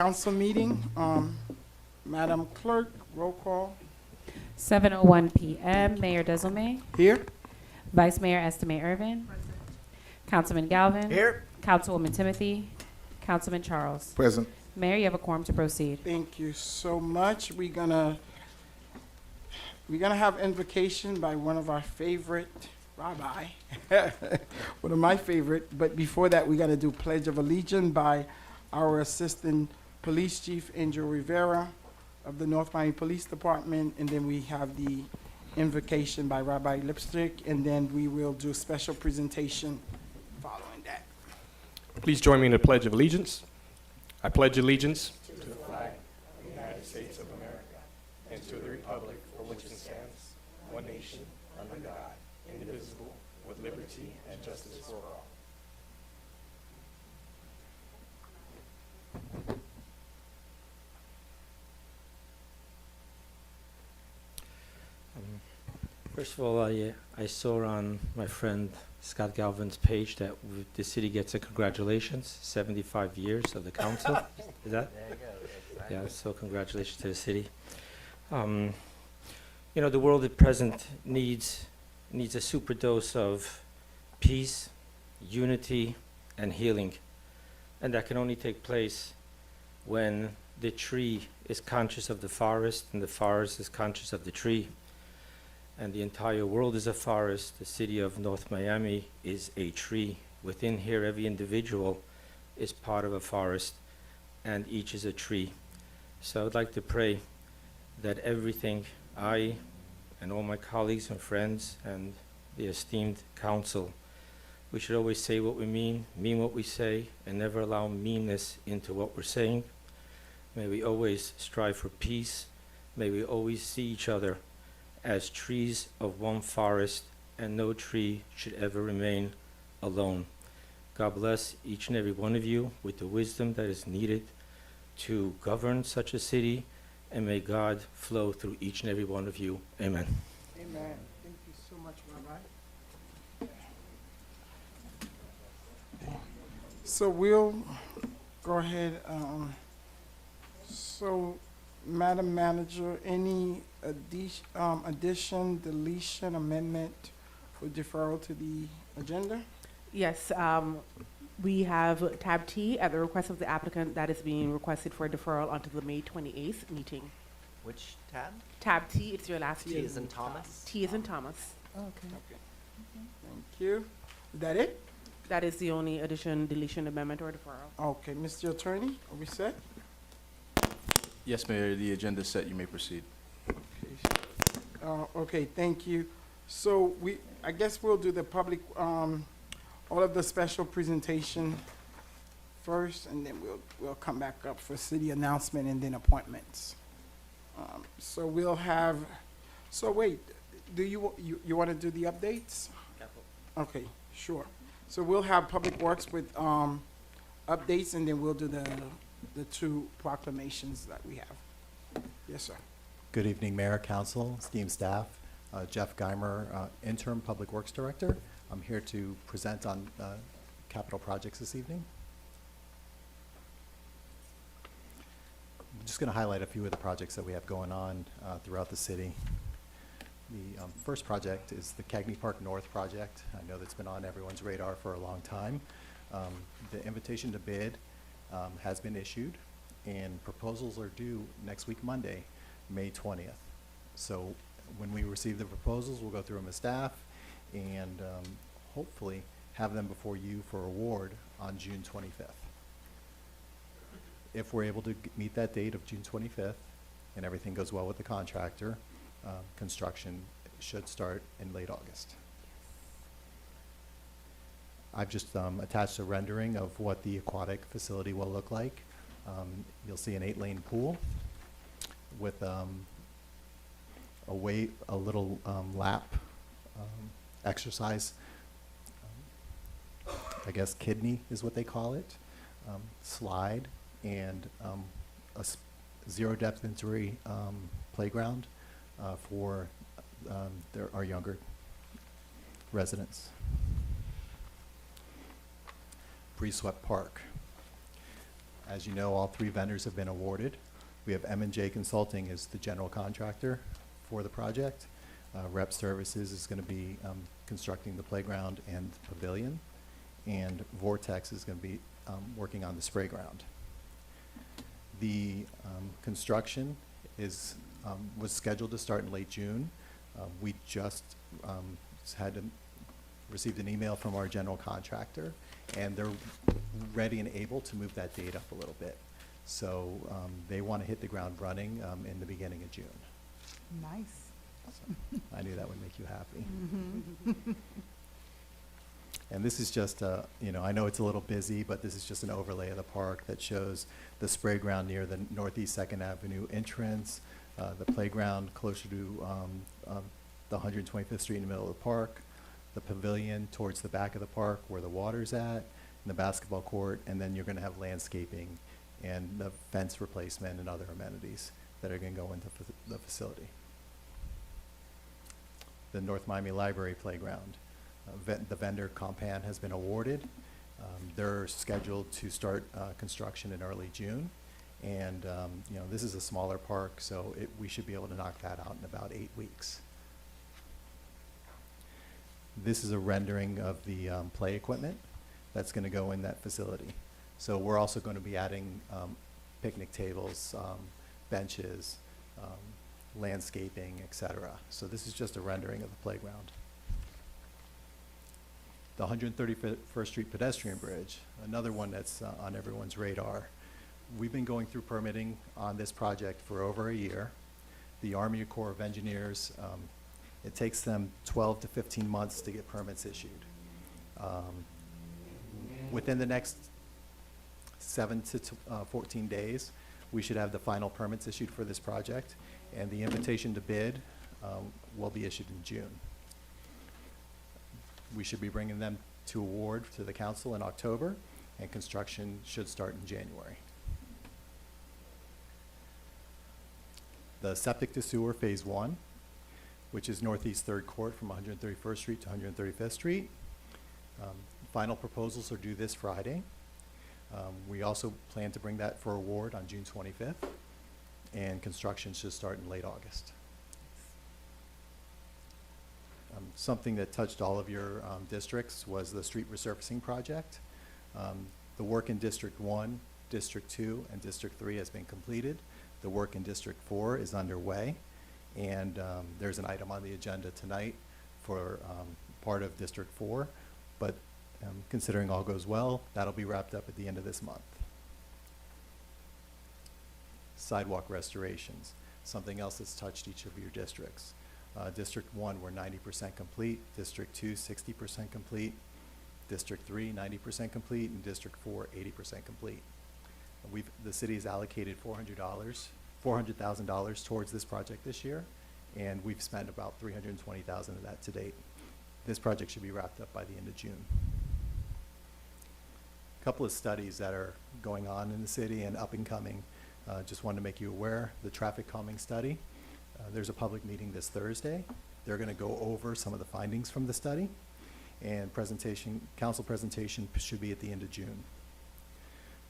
Council meeting. Madam Clerk, roll call. 7:01 p.m. Mayor Desilme, Here. Vice Mayor Estimate Irvin, Councilman Galvin. Here. Councilwoman Timothy, Councilman Charles. Present. Mayor, you have a quorum to proceed. Thank you so much. We're gonna have invocation by one of our favorite rabbi, one of my favorite. But before that, we gotta do Pledge of Allegiance by our Assistant Police Chief Angel Rivera of the North Miami Police Department, and then we have the invocation by Rabbi Lipstick, and then we will do special presentation following that. Please join me in the Pledge of Allegiance. I pledge allegiance to the flag of the United States of America and to the republic for which it stands, one nation, under God, indivisible, with liberty and justice for all. First of all, I saw on my friend Scott Galvin's page that the city gets a congratulations, 75 years of the council. Is that? There you go. Yeah, so congratulations to the city. The world at present needs a super dose of peace, unity, and healing. And that can only take place when the tree is conscious of the forest and the forest is conscious of the tree. And the entire world is a forest. The city of North Miami is a tree. Within here, every individual is part of a forest, and each is a tree. So I'd like to pray that everything I and all my colleagues and friends and the esteemed council, we should always say what we mean what we say, and never allow meanness into what we're saying. May we always strive for peace. May we always see each other as trees of one forest, and no tree should ever remain alone. God bless each and every one of you with the wisdom that is needed to govern such a city, and may God flow through each and every one of you. Amen. Amen. Thank you so much, Rabbi. So we'll go ahead. So, Madam Manager, any addition, deletion, amendment for deferral to the agenda? Yes, we have tab T at the request of the applicant that is being requested for deferral until the May 28th meeting. Which tab? Tab T, it's your last T name. is in Thomas. T is in Thomas. Okay. Thank you. Is that it? That is the only addition, deletion, amendment, or deferral. Okay, Mr. Attorney, are we set? Yes, Mayor, the agenda is set. You may proceed. Okay, thank you. So I guess we'll do the public, all of the special presentation first, and then we'll come back up for city announcement and then appointments. So we'll have, so wait, do you want to do the updates? Okay, sure. So we'll have Public Works with, updates, and then we'll do the two proclamations that we have. Yes, sir. Good evening, Mayor, Council, esteemed staff. Jeff Geimer, Interim Public Works Director. I'm here to present on capital projects this evening. I'm just going to highlight a few of the projects that we have going on throughout the city. The first project is the Cagney Park North project. I know that's been on everyone's radar for a long time. The invitation to bid has been issued, and proposals are due next week, Monday, May 20th. So when we receive the proposals, we'll go through them as staff and hopefully have them before you for award on June 25th. If we're able to meet that date of June 25th and everything goes well with the contractor, construction should start in late August. I've just attached a rendering of what the aquatic facility will look like. You'll see an 8-lane pool with a little lap exercise. I guess kidney is what they call it. Slide and a zero depth entry playground for our younger residents. Bree Sweat Park. As you know, all 3 vendors have been awarded. We have M&J Consulting as the general contractor for the project. Rep Services is going to be constructing the playground and pavilion, and Vortex is going to be working on the spray ground. The construction was scheduled to start in late June. We just received an email from our general contractor, and they're ready and able to move that date up a little bit. So they want to hit the ground running in the beginning of June. Nice. So I knew that would make you happy. And this is just, I know it's a little busy, but this is just an overlay of the park that shows the spray ground near the Northeast 2nd Avenue entrance, the playground closer to the 125th Street in the middle of the park, the pavilion towards the back of the park where the water's at, and the basketball court, and then you're going to have landscaping and the fence replacement and other amenities that are going to go into the facility. The North Miami Library Playground. The vendor Compan has been awarded. They're scheduled to start construction in early June. And this is a smaller park, so we should be able to knock that out in about 8 weeks. This is a rendering of the play equipment that's going to go in that facility. So we're also going to be adding picnic tables, benches, landscaping, etc. So this is just a rendering of the playground. The 131st Street pedestrian bridge, another one that's on everyone's radar. We've been going through permitting on this project for over a year. The Army Corps of Engineers, it takes them 12 to 15 months to get permits issued. Within the next 7 to 14 days, we should have the final permits issued for this project, and the invitation to bid will be issued in June. We should be bringing them to award to the council in October, and construction should start in January. The septic to sewer phase 1, which is Northeast 3rd Court from 131st Street to 135th Street. Final proposals are due this Friday. We also plan to bring that for award on June 25th, and construction should start in late August. Something that touched all of your districts was the street resurfacing project. The work in District 1, District 2, and District 3 has been completed. The work in District 4 is underway, and there's an item on the agenda tonight for part of District 4, but considering all goes well, that'll be wrapped up at the end of this month. Sidewalk restorations, something else that's touched each of your districts. District 1, we're 90% complete. District 2, 60% complete. District 3, 90% complete. And District 4, 80% complete. The city has allocated $400,000 towards this project this year, and we've spent about $320,000 of that to date. This project should be wrapped up by the end of June. A couple of studies that are going on in the city and up and coming. Just wanted to make you aware, the traffic calming study. There's a public meeting this Thursday. They're going to go over some of the findings from the study, and council presentation should be at the end of June.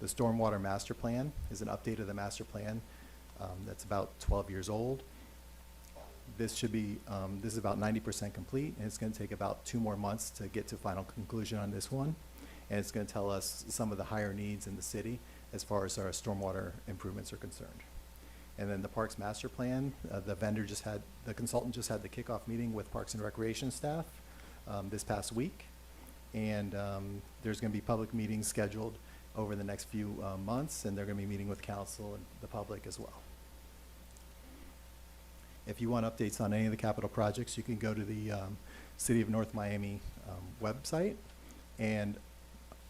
The Stormwater Master Plan is an update of the master plan that's about 12 years old. This is about 90% complete, and it's going to take about 2 more months to get to final conclusion on this one. And it's going to tell us some of the higher needs in the city as far as our stormwater improvements are concerned. And then the Parks Master Plan, the consultant just had the kickoff meeting with Parks and Recreation staff this past week. And there's going to be public meetings scheduled over the next few months, and they're going to be meeting with council and the public as well. If you want updates on any of the capital projects, you can go to the City of North Miami website, and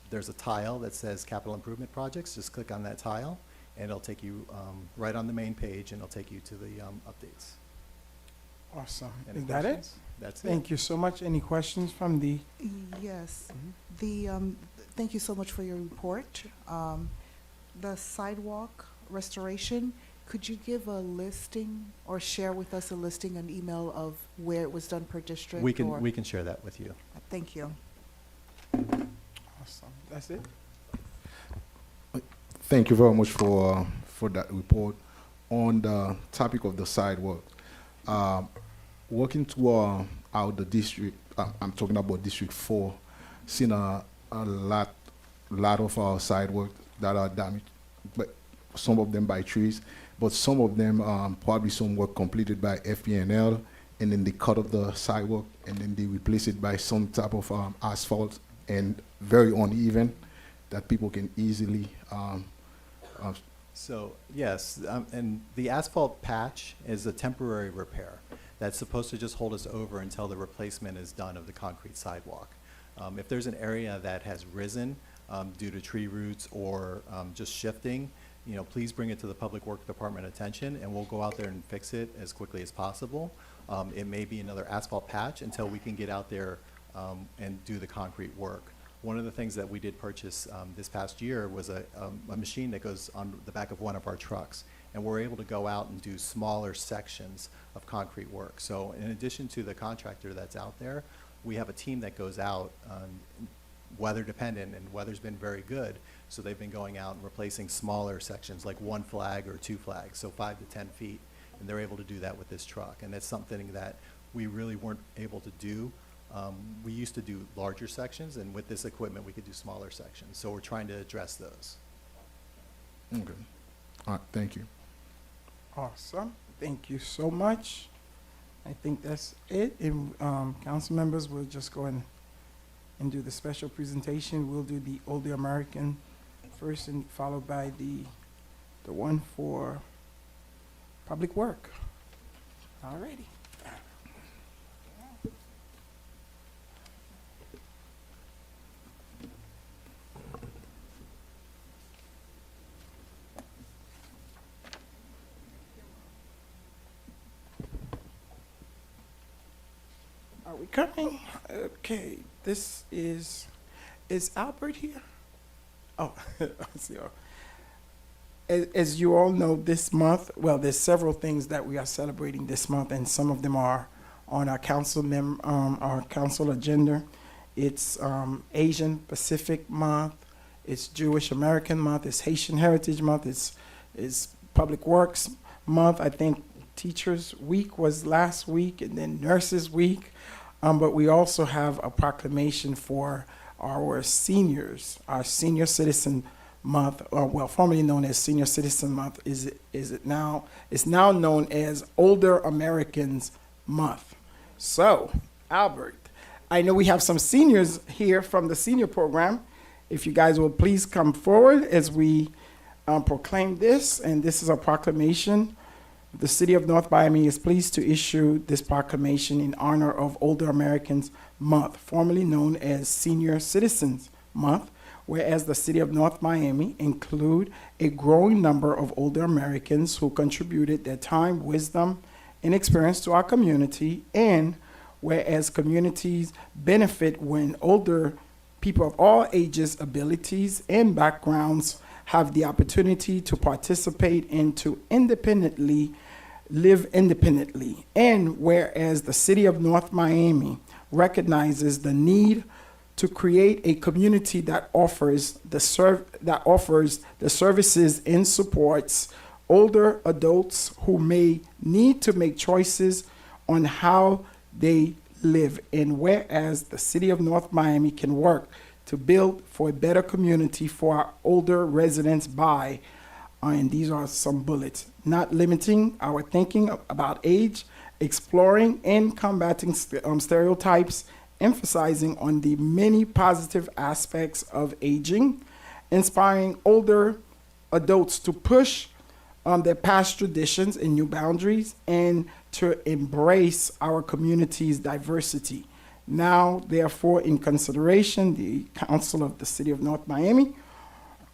there's a tile that says Capital Improvement Projects. Just click on that tile, and it'll take you right on the main page, and it'll take you to the updates. Awesome. Any Is that it? questions? That's it. Thank you so much. Any questions from the, Yes. Thank you so much for your report. The sidewalk restoration, could you give a listing or share with us a listing, an email of where it was done per district? We can share that with you. Thank you. awesome. That's it? Thank you very much for that report. On the topic of the sidewalk, working to out the district, I'm talking about District 4, seen a lot of our sidewalk that are damaged, but some of them by trees, but some of them probably some work completed by FPNL, and then they cut off the sidewalk and then they replace it by some type of asphalt, and very uneven that people can easily So, yes, and the asphalt patch is a temporary repair that's supposed to just hold us over until the replacement is done of the concrete sidewalk. If there's an area that has risen due to tree roots or just shifting, you know, please bring it to the Public Works Department attention, and we'll go out there and fix it as quickly as possible. It may be another asphalt patch until we can get out there and do the concrete work. One of the things that we did purchase this past year was a machine that goes on the back of one of our trucks, and we're able to go out and do smaller sections of concrete work. So in addition to the contractor that's out there, we have a team that goes out, weather dependent, and weather's been very good, so they've been going out and replacing smaller sections, like 1 flag or 2 flags, so 5 to 10 feet, and they're able to do that with this truck. And that's something that we really weren't able to do. We used to do larger sections, and with this equipment, we could do smaller sections. So we're trying to address those. Okay. All right, thank you. Awesome. Thank you so much. I think that's it. And council members will just go and do the special presentation. We'll do the Older American first, and followed by the one for public work. All righty. Are we coming? Okay, this is Albert here? Oh, I see. As you all know, this month, well, there's several things that we are celebrating this month, and some of them are on our our council agenda. It's Asian Pacific Month, it's Jewish American Month, it's Haitian Heritage Month, it's Public Works Month. I think Teachers Week was last week, and then Nurses Week. But we also have a proclamation for our seniors, our Senior Citizen Month, or well, formerly known as Senior Citizen Month. It's now known as Older Americans Month. So, Albert, I know we have some seniors here from the senior program. If you guys will please come forward as we proclaim this, and this is a proclamation. The City of North Miami is pleased to issue this proclamation in honor of Older Americans Month, formerly known as Senior Citizens Month, whereas the City of North Miami include a growing number of older Americans who contributed their time, wisdom, and experience to our community, and whereas communities benefit when older people of all ages, abilities, and backgrounds have the opportunity to participate and to live independently. And whereas the City of North Miami recognizes the need to create a community that offers the services and supports older adults who may need to make choices on how they live. And whereas the City of North Miami can work to build for a better community for our older residents by, and these are some bullets, not limiting our thinking about age, exploring and combating stereotypes, emphasizing on the many positive aspects of aging, inspiring older adults to push their past traditions and new boundaries, and to embrace our community's diversity. Now, therefore, in consideration, the Council of the City of North Miami,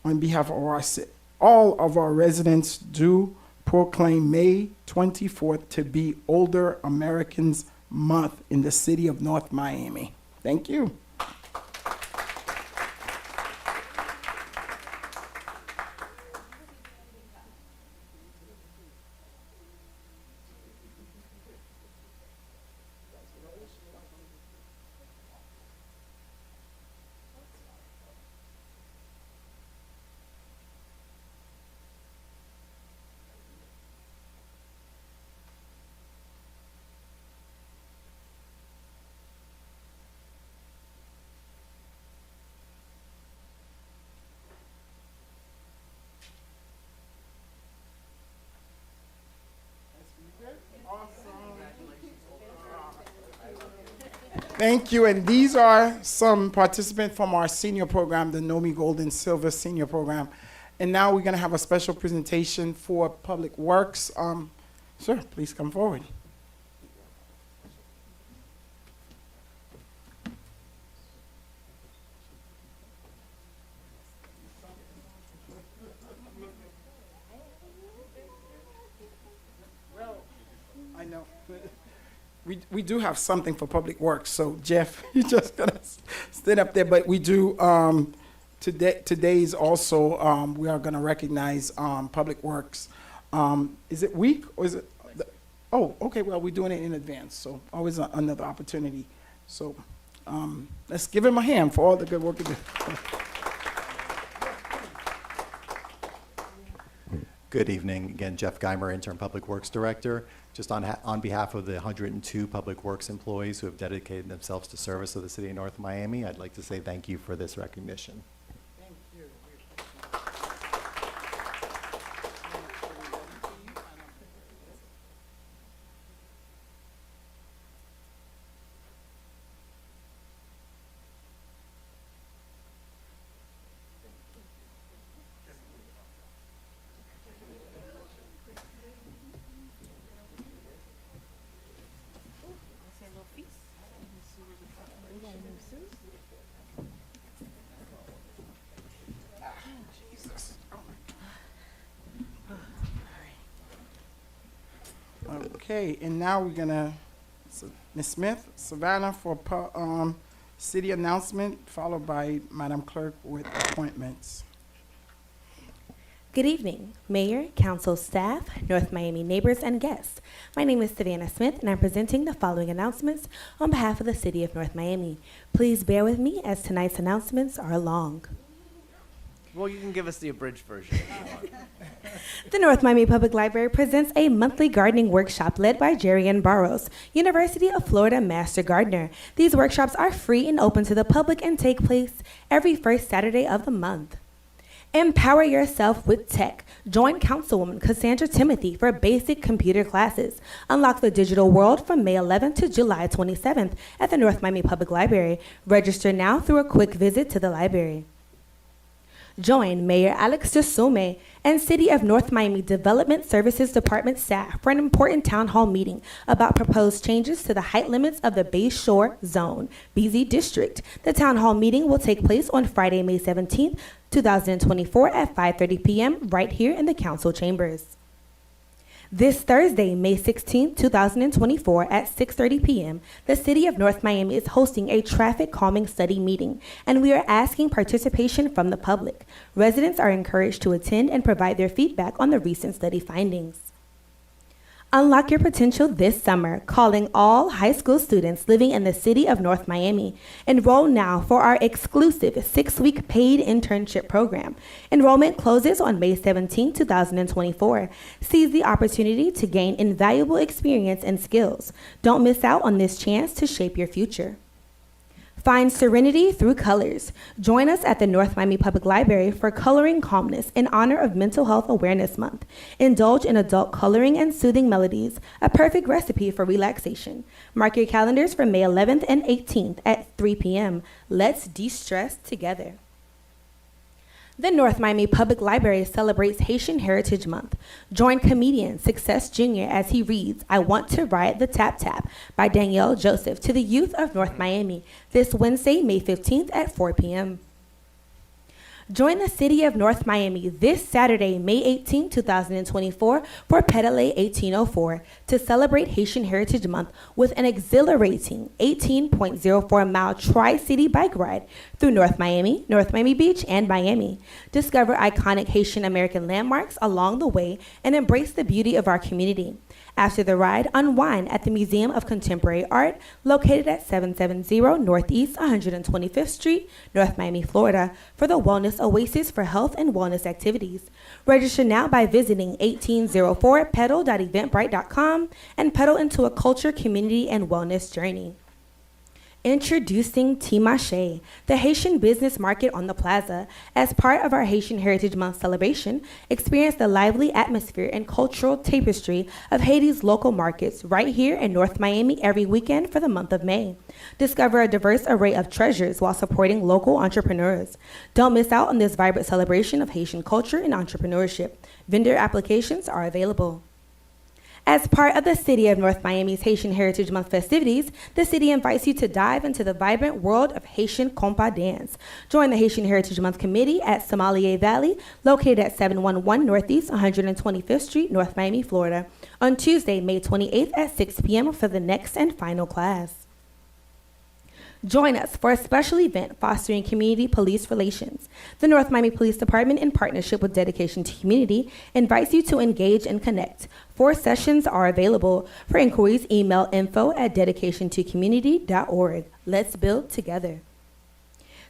on behalf of all of our residents, do proclaim May 24th to be Older Americans Month in the City of North Miami. Thank you. Thank you. And these are some participants from our senior program, the Nomi Gold and Silver Senior Program. And now we're going to have a special presentation for Public Works. Sir, please come forward. I know. We do have something for Public Works, so Jeff, you're just gonna stand up there, but we do, today's also, we are gonna recognize, Public Works. Is it week, or is it, oh, okay, well, we're doing it in advance, so always another opportunity. So, let's give him a hand for all the good work he did. Good evening. Again, Jeff Geimer, Interim Public Works Director. Just on behalf of the 102 Public Works employees who have dedicated themselves to service of the City of North Miami, I'd like to say thank you for this recognition. Thank you. Okay, and now we're gonna, Ms. Smith, Savannah for city announcement, followed by Madam Clerk with appointments. Good evening, Mayor, Council, staff, North Miami neighbors, and guests. My name is Savannah Smith, and I'm presenting the following announcements on behalf of the City of North Miami. Please bear with me as tonight's announcements are long. Well, you can give us the abridged version if you want. The North Miami Public Library presents a monthly gardening workshop led by Jerry Ann Burroughs, University of Florida Master Gardener. These workshops are free and open to the public and take place every first Saturday of the month. Empower yourself with tech. Join Councilwoman Cassandra Timothy for basic computer classes. Unlock the digital world from May 11th to July 27th at the North Miami Public Library. Register now through a quick visit to the library. Join Mayor Alex Desume and City of North Miami Development Services Department staff for an important town hall meeting about proposed changes to the height limits of the Bay Shore Zone, BZ District. The town hall meeting will take place on Friday, May 17th, 2024 at 5:30 p.m. right here in the council chambers. This Thursday, May 16, 2024, at 6:30 p.m., the City of North Miami is hosting a traffic calming study meeting, and we are asking participation from the public. Residents are encouraged to attend and provide their feedback on the recent study findings. Unlock your potential this summer, calling all high school students living in the City of North Miami. Enroll now for our exclusive 6-week paid internship program. Enrollment closes on May 17, 2024. Seize the opportunity to gain invaluable experience and skills. Don't miss out on this chance to shape your future. Find serenity through colors. Join us at the North Miami Public Library for Coloring Calmness in honor of Mental Health Awareness Month. Indulge in adult coloring and soothing melodies, a perfect recipe for relaxation. Mark your calendars for May 11th and 18th at 3 p.m. Let's de-stress together. The North Miami Public Library celebrates Haitian Heritage Month. Join comedian Success Jr. as he reads I Want to Ride the Tap Tap by Danielle Joseph to the youth of North Miami this Wednesday, May 15th at 4 p.m. Join the City of North Miami this Saturday, May 18, 2024 for Pedale 1804 to celebrate Haitian Heritage Month with an exhilarating 18.04-mile Tri-City bike ride through North Miami Beach, and Miami. Discover iconic Haitian American landmarks along the way and embrace the beauty of our community. After the ride, unwind at the Museum of Contemporary Art, located at 770 Northeast 125th Street, North Miami, Florida, for the Wellness Oasis for health and wellness activities. Register now by visiting 1804pedal.eventbrite.com and pedal into a culture, community, and wellness journey. Introducing Timache, the Haitian business market on the plaza. As part of our Haitian Heritage Month celebration, experience the lively atmosphere and cultural tapestry of Haiti's local markets right here in North Miami every weekend for the month of May. Discover a diverse array of treasures while supporting local entrepreneurs. Don't miss out on this vibrant celebration of Haitian culture and entrepreneurship. Vendor applications are available. As part of the City of North Miami's Haitian Heritage Month festivities, the city invites you to dive into the vibrant world of Haitian compa dance. Join the Haitian Heritage Month Committee at Somalia Valley, located at 711 Northeast 125th Street, North Miami, Florida, on Tuesday, May 28th at 6 p.m. for the next and final class. Join us for a special event fostering community police relations. The North Miami Police Department, in partnership with Dedication to Community, invites you to engage and connect. 4 sessions are available. For inquiries, email info@dedicationtocommunity.org. Let's build together.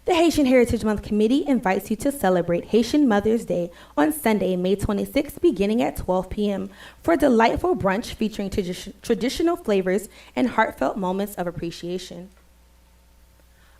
The Haitian Heritage Month Committee invites you to celebrate Haitian Mother's Day on Sunday, May 26th, beginning at 12 p.m. for a delightful brunch featuring traditional flavors and heartfelt moments of appreciation.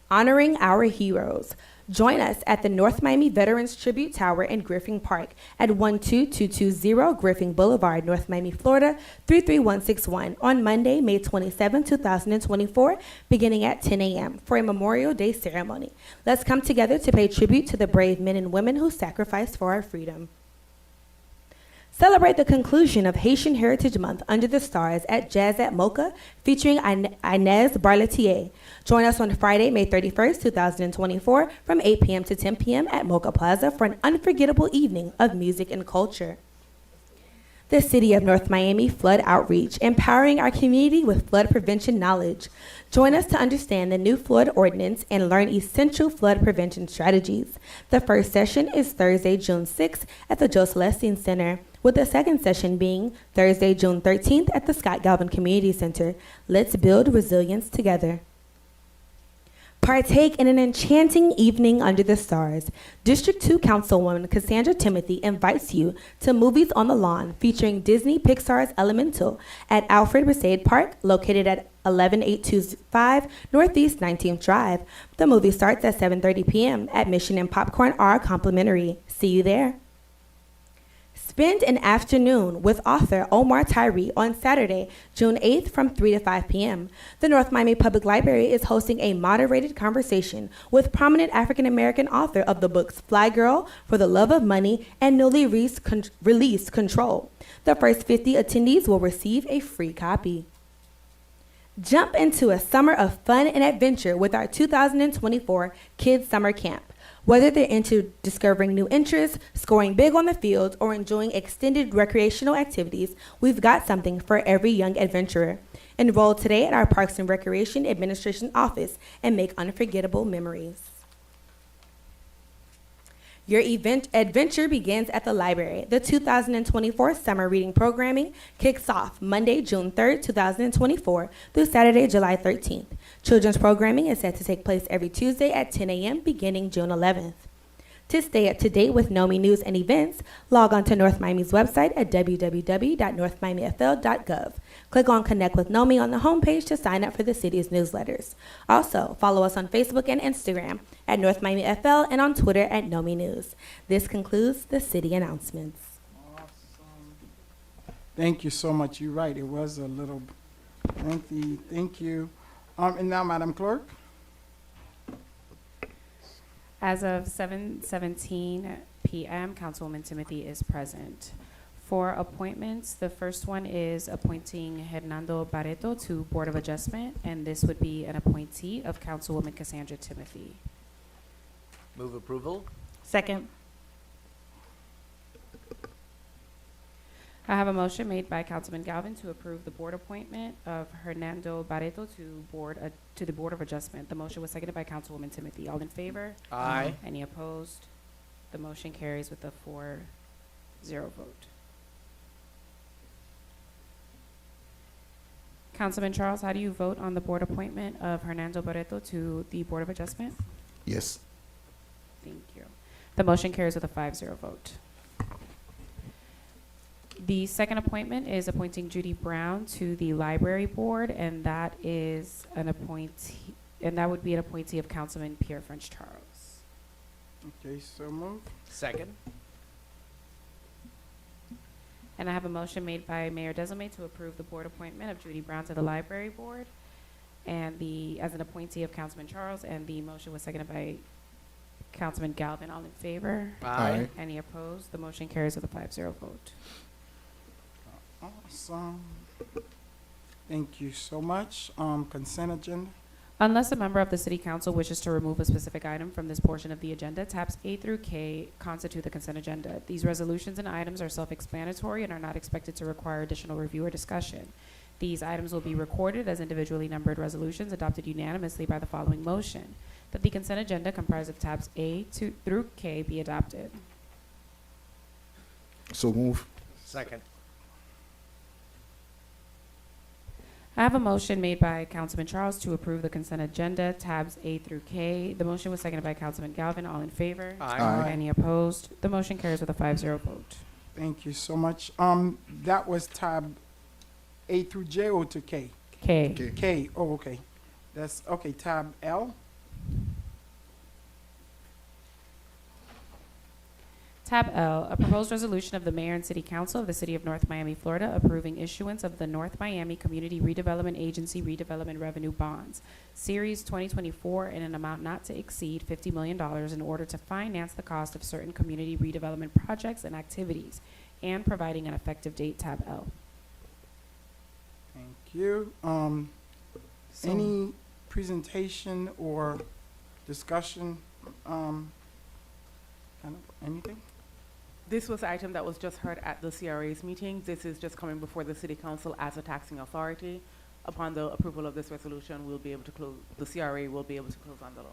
Honoring our heroes. Join us at the North Miami Veterans Tribute Tower in Griffin Park at 12220 Griffin Boulevard, North Miami, Florida, 33161 on Monday, May 27, 2024, beginning at 10 a.m. for a Memorial Day ceremony. Let's come together to pay tribute to the brave men and women who sacrificed for our freedom. Celebrate the conclusion of Haitian Heritage Month under the stars at Jazz at Mocha, featuring Inez Barletier. Join us on Friday, May 31st, 2024, from 8 p.m. to 10 p.m. at Mocha Plaza for an unforgettable evening of music and culture. The City of North Miami Flood Outreach, empowering our community with flood prevention knowledge. Join us to understand the new flood ordinance and learn essential flood prevention strategies. The first session is Thursday, June 6th at the Joe Celestine Center, with the second session being Thursday, June 13th at the Scott Galvin Community Center. Let's build resilience together. Partake in an enchanting evening under the stars. District 2 Councilwoman Cassandra Timothy invites you to Movies on the Lawn, featuring Disney Pixar's Elemental at Alfred Resade Park, located at 11825 Northeast 19th Drive. The movie starts at 7:30 p.m. Admission and popcorn are complimentary. See you there. Spend an afternoon with author Omar Tyree on Saturday, June 8th from 3 to 5 p.m. The North Miami Public Library is hosting a moderated conversation with prominent African-American author of the books Fly Girl, For the Love of Money, and newly released Control. The first 50 attendees will receive a free copy. Jump into a summer of fun and adventure with our 2024 Kids Summer Camp. Whether they're into discovering new interests, scoring big on the field, or enjoying extended recreational activities, we've got something for every young adventurer. Enroll today at our Parks and Recreation Administration office and make unforgettable memories. Your event adventure begins at the library. The 2024 summer reading programming kicks off Monday, June 3rd, 2024 through Saturday, July 13th. Children's programming is set to take place every Tuesday at 10 a.m. beginning June 11th. To stay up to date with NOMI news and events, log on to North Miami's website at www.northmiamifl.gov. Click on Connect with NOMI on the homepage to sign up for the city's newsletters. Also, follow us on Facebook and Instagram at North Miami FL and on Twitter at NOMI News. This concludes the city announcements. Awesome. Thank you so much. You're right. It was a little lengthy. Thank you. And now, Madam Clerk. As of 7:17 p.m., Councilwoman Timothy is present. For appointments, the first one is appointing Hernando Barreto to Board of Adjustment, and this would be an appointee of Councilwoman Cassandra Timothy. Move approval? Second. I have a motion made by Councilman Galvin to approve the board appointment of Hernando Barreto to the Board of Adjustment. The motion was seconded by Councilwoman Timothy. All in favor? Aye. Any opposed? The motion carries with a 4-0 vote. Councilman Charles, how do you vote on the board appointment of Hernando Barreto to the Board of Adjustment? Yes. Thank you. The motion carries with a 5-0 vote. The second appointment is appointing Judy Brown to the Library Board, and that is an appointee. and that would be an appointee of Councilman Pierre French Charles. Okay, so move. Second. And I have a motion made by Mayor Desilme to approve the board appointment of Judy Brown to the library board and as an appointee of Councilman Charles, and the motion was seconded by Councilman Galvin. All in favor? Aye. Any opposed? The motion carries with a 5-0 vote. Awesome. Thank you so much. Consent agenda. Unless a member of the city council wishes to remove a specific item from this portion of the agenda, tabs A through K constitute the consent agenda. These resolutions and items are self-explanatory and are not expected to require additional review or discussion. These items will be recorded as individually numbered resolutions adopted unanimously by the following motion: that the consent agenda comprised of tabs A through K be adopted. So move. Second. I have a motion made by Councilman Charles to approve the consent agenda, tabs A through K. The motion was seconded by Councilman Galvin. All in favor? Aye. Any opposed? The motion carries with a 5-0 vote. Thank you so much. That was tab A through J or to K? K. Okay. K, oh, okay. That's, okay, tab L. Tab L, a proposed resolution of the mayor and city council of the city of North Miami, Florida, approving issuance of the North Miami Community Redevelopment Agency redevelopment revenue bonds, Series 2024, in an amount not to exceed $50 million in order to finance the cost of certain community redevelopment projects and activities, and providing an effective date. Tab L. Thank you. Any presentation or discussion, kind of anything? This was the item that was just heard at the CRA's meeting. This is just coming before the city council as a taxing authority. Upon the approval of this resolution, we'll be able to close, the CRA will be able to close on the loan.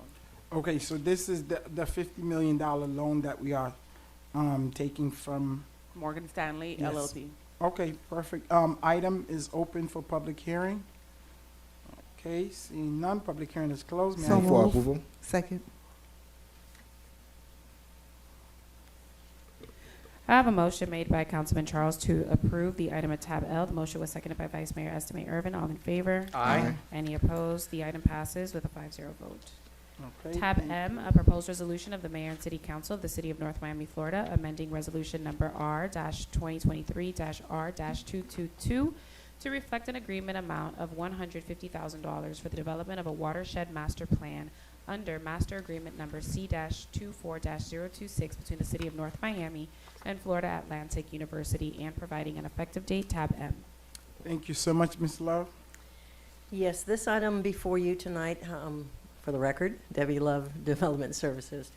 Okay, so this is the $50 million loan that we are, taking from, Morgan Stanley Yes. LLP. okay, perfect. Item is open for public hearing. Okay, seeing none, public hearing is closed. May I So Move for move. approval. Second. I have a motion made by Councilman Charles to approve the item at tab L. The motion was seconded by Vice Mayor Estimate Irvin. All in favor? Aye. Any opposed? The item passes with a 5-0 vote. Okay, Tab thank- M, a proposed resolution of the mayor and city council of the city of North Miami, Florida, amending resolution number R-2023-R-222 to reflect an agreement amount of $150,000 for the development of a watershed master plan under master agreement number C-24-026 between the city of North Miami and Florida Atlantic University, and providing an effective date. Tab M. Thank you so much, Ms. Love. Yes, this item before you tonight, for the record, Debbie Love, Development Services.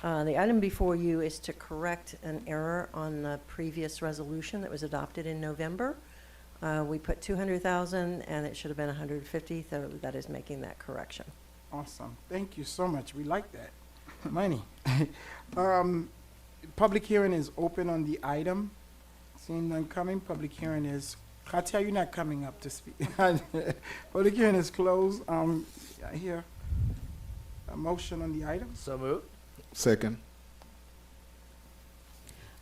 The item before you is to correct an error on the previous resolution that was adopted in November. We put 200,000 and it should have been 150, so that is making that correction. Awesome. Thank you so much. We like that. Money. Public hearing is open on the item. Seeing none coming, public hearing is, Katia, you're not coming up to speak. Public hearing is closed. I hear a motion on the item. So moved. Second.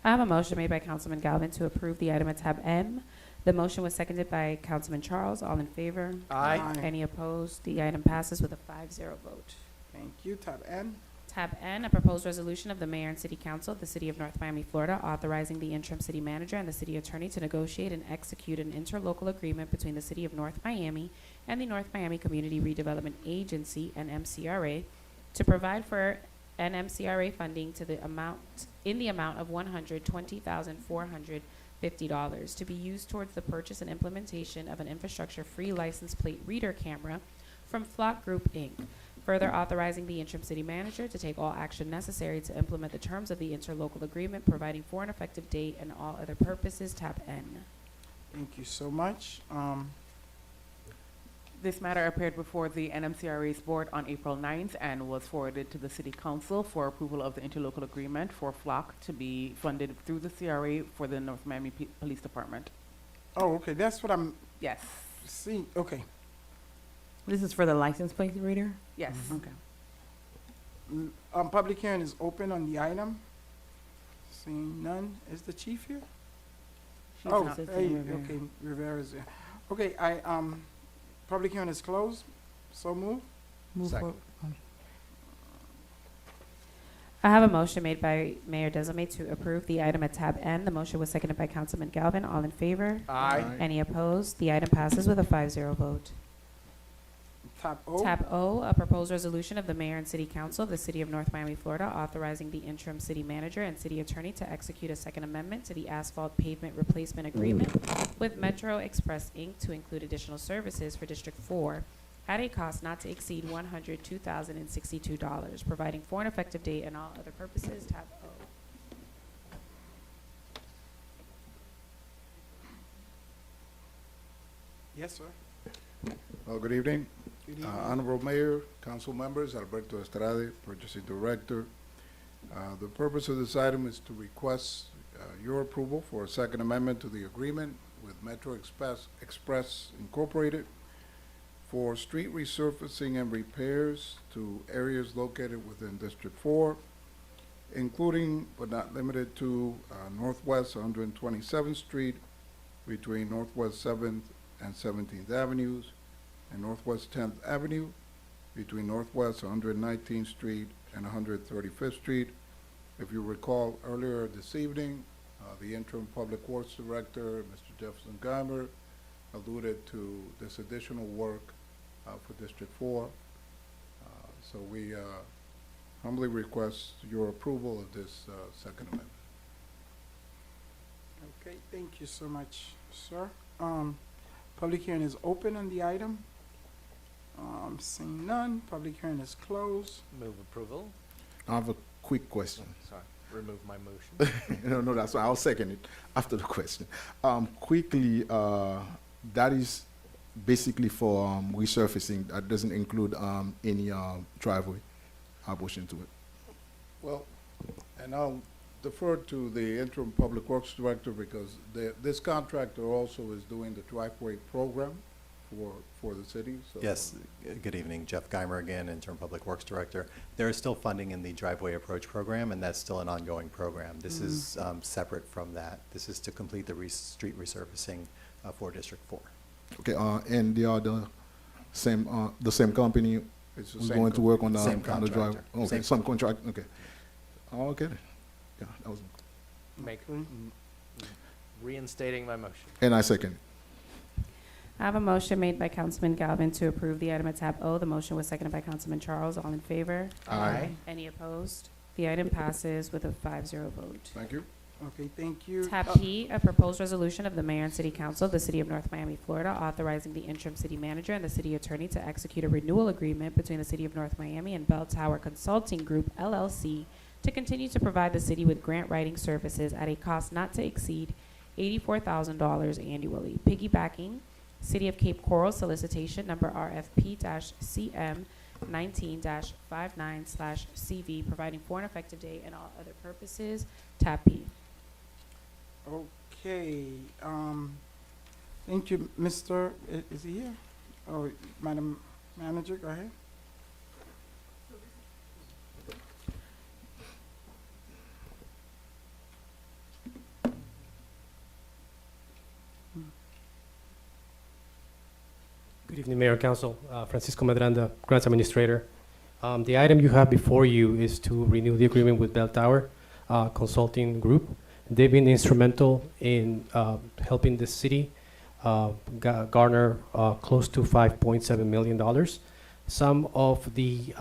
I have a motion made by Councilman Galvin to approve the item at tab M. The motion was seconded by Councilman Charles. All in favor? Aye. Any opposed? The item passes with a 5-0 vote. Thank you. Tab N. Tab N, a proposed resolution of the mayor and city council of the city of North Miami, Florida, authorizing the interim city manager and the city attorney to negotiate and execute an interlocal agreement between the city of North Miami and the North Miami Community Redevelopment Agency, NMCRA, to provide for NMCRA funding to the amount of $120,450 to be used towards the purchase and implementation of an infrastructure-free license plate reader camera from Flock Group, Inc., further authorizing the interim city manager to take all action necessary to implement the terms of the interlocal agreement, providing for an effective date and all other purposes. Tab N. Thank you so much. This matter appeared before the NMCRA's board on April 9th and was forwarded to the city council for approval of the interlocal agreement for Flock to be funded through the CRA for the North Miami Police Department. Oh, okay. That's what I'm Yes, seeing. Okay. This is for the license plate reader? yes. Okay. Public hearing is open on the item. Seeing none. Is the chief here? She's Oh, Assistant hey, Rivera. okay, Rivera's there. Okay, public hearing is closed. So move. Move Second. for, I have a motion made by Mayor Desarnais to approve the item at tab N. The motion was seconded by Councilman Galvin. All in favor? Aye. Any opposed? The item passes with a 5-0 vote. Tab O. Tab O, a proposed resolution of the mayor and city council of the city of North Miami, Florida, authorizing the interim city manager and city attorney to execute a second amendment to the asphalt pavement replacement agreement with Metro Express, Inc. to include additional services for District 4 at a cost not to exceed $102,062, providing for an effective date and all other purposes. Tab O. Yes, sir. Well, good evening. Good evening. Honorable Mayor, council members, Alberto Estrade, Purchasing Director. The purpose of this item is to request your approval for a second amendment to the agreement with Metro Express Incorporated for street resurfacing and repairs to areas located within District 4, including but not limited to Northwest 127th Street between Northwest 7th and 17th Avenues, and Northwest 10th Avenue between Northwest 119th Street and 135th Street. If you recall, earlier this evening, the interim Public Works Director, Mr. Jefferson Geimer, alluded to this additional work for District 4. So we humbly request your approval of this second amendment. Okay, thank you so much, sir. Public hearing is open on the item. Seeing none, public hearing is closed. Move approval. I have a quick question. Sorry, remove my motion. No, that's why I'll second it after the question. Quickly, that is basically for resurfacing. That doesn't include any driveway portion to it. Well, and I'll defer to the interim Public Works Director because this contractor also is doing the driveway program for the city. So Yes, good evening, Jeff Geimer again, Interim Public Works Director. There is still funding in the Driveway Approach Program, and that's still an ongoing program. This is separate from that. This is to complete the street resurfacing for District 4. Okay, and they are the same company It's the who's same going to work on the same on the drive. contractor. Okay, Same some contract. Okay. Oh, okay. Yeah, that was. Reinstating my motion. And I second. I have a motion made by Councilman Galvin to approve the item at tab O. The motion was seconded by Councilman Charles. All in favor? Aye. Any opposed? The item passes with a 5-0 vote. Thank you. Okay, thank you. Tab P, a proposed resolution of the mayor and city council of the city of North Miami, Florida, authorizing the interim city manager and the city attorney to execute a renewal agreement between the city of North Miami and Bell Tower Consulting Group, LLC, to continue to provide the city with grant writing services at a cost not to exceed $84,000 annually, piggybacking City of Cape Coral solicitation number RFP-CM 19-59/CV, providing for an effective date and all other purposes. Tab P. Okay, thank you, Mr., is he here? Oh, Madam Manager, go ahead. Good evening, Mayor and Council. Francisco Medranda, Grants Administrator. The item you have before you is to renew the agreement with Bell Tower Consulting Group. They've been instrumental in helping the city garner close to $5.7 million. Some of the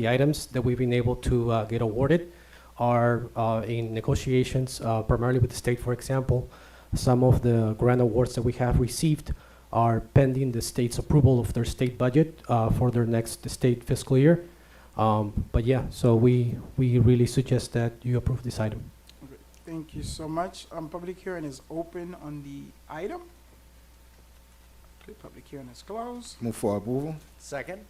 items that we've been able to get awarded are in negotiations, primarily with the state. For example, some of the grant awards that we have received are pending the state's approval of their state budget for their next state fiscal year. But yeah, so we really suggest that you approve this item. Okay, thank you so much. Public hearing is open on the item. Okay, public hearing is closed. Move for approval. Second.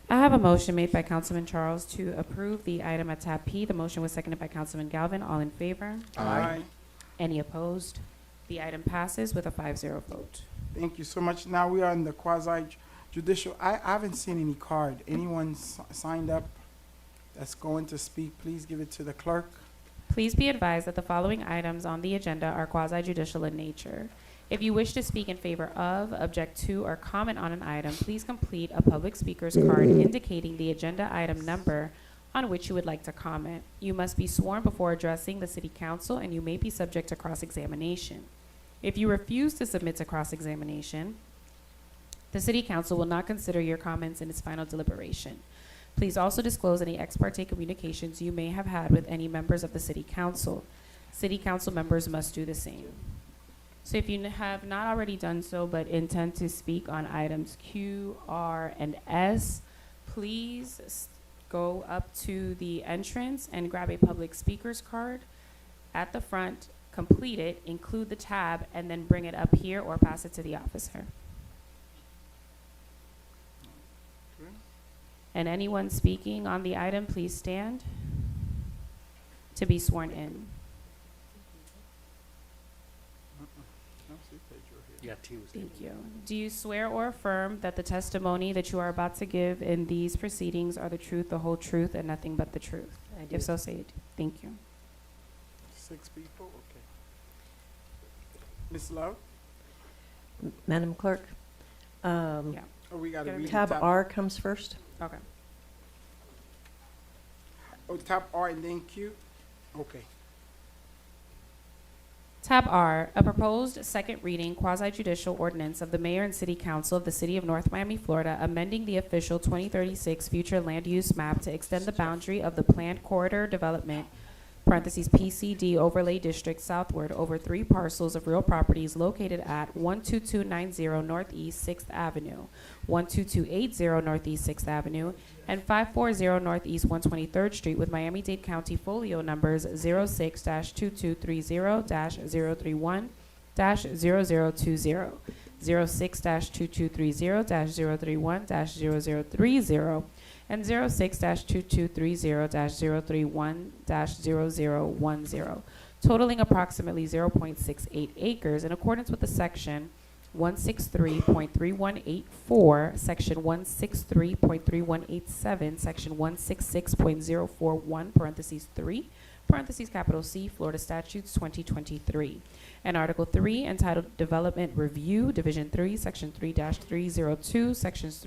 I have a motion made by Councilman Charles to approve the item at tab P. The motion was seconded by Councilman Galvin. All in favor? Aye. Any opposed? The item passes with a 5-0 vote. Thank you so much. Now we are in the quasi judicial. I haven't seen any card. Anyone signed up that's going to speak, please give it to the clerk. Please be advised that the following items on the agenda are quasi-judicial in nature. If you wish to speak in favor of, object to, or comment on an item, please complete a public speaker's card indicating the agenda item number on which you would like to comment. You must be sworn before addressing the City Council, and you may be subject to cross-examination. If you refuse to submit to cross-examination, the City Council will not consider your comments in its final deliberation. Please also disclose any ex parte communications you may have had with any members of the City Council. City Council members must do the same. So if you have not already done so but intend to speak on items Q, R, and S, please go up to the entrance and grab a public speaker's card at the front, complete it, include the tab, and then bring it up here or pass it to the officer. And anyone speaking on the item, please stand to be sworn in. Thank you. Do you swear or affirm that the testimony that you are about to give in these proceedings are the truth, the whole truth, and nothing but the truth? I do. If so, say it. Thank you. 6 people, okay. Ms. Love? Madam Clerk, Yeah. Oh, we gotta Tab read the tab R comes first. Okay. Oh, tab R and then Q? Okay. Tab R, a proposed second reading quasi-judicial ordinance of the Mayor and City Council of the City of North Miami, Florida, amending the official 2036 future land use map to extend the boundary of the planned corridor development, parentheses PCD overlay district southward over 3 parcels of real properties located at 12290 Northeast 6th Avenue, 12280 Northeast 6th Avenue, and 540 Northeast 123rd Street with Miami-Dade County folio numbers 06-2230-031-0020, 06-2230-031-0030, and 06-2230-031-0010, totaling approximately 0.68 acres in accordance with the section 163.3184, section 163.3187, section 166.041, parentheses 3, parentheses capital C, Florida Statutes 2023. And Article 3, entitled Development Review, Division 3, Section 3-302, Sections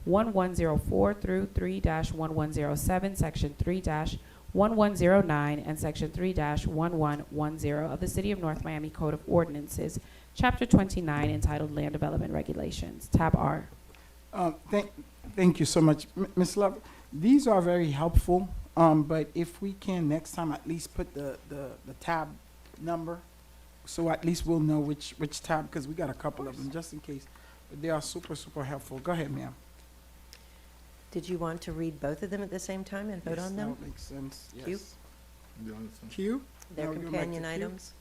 3-1104 through 3-1107, Section 3-1109, and Section 3-1110 of the City of North Miami Code of Ordinances, Chapter 29, entitled Land Development Regulations, Tab R. Thank you so much, Ms. Love. These are very helpful, but if we can next time at least put the tab number, so at least we'll know which tab, because we got a couple of them, just in case. But they are super, super helpful. Go ahead, ma'am. Did you want to read both of them at the same time and vote Yes, on that them? would make sense, Q? yes. Q? They're No, you would like companion to Q? items?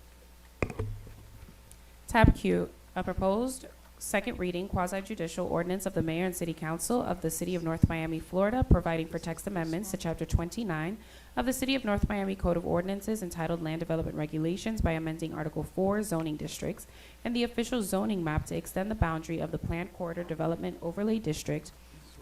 Tab Q, a proposed second reading quasi-judicial ordinance of the Mayor and City Council of the City of North Miami, Florida, providing for text amendments to Chapter 29 of the City of North Miami Code of Ordinances entitled Land Development Regulations by amending Article 4 zoning districts and the official zoning map to extend the boundary of the planned corridor development overlay district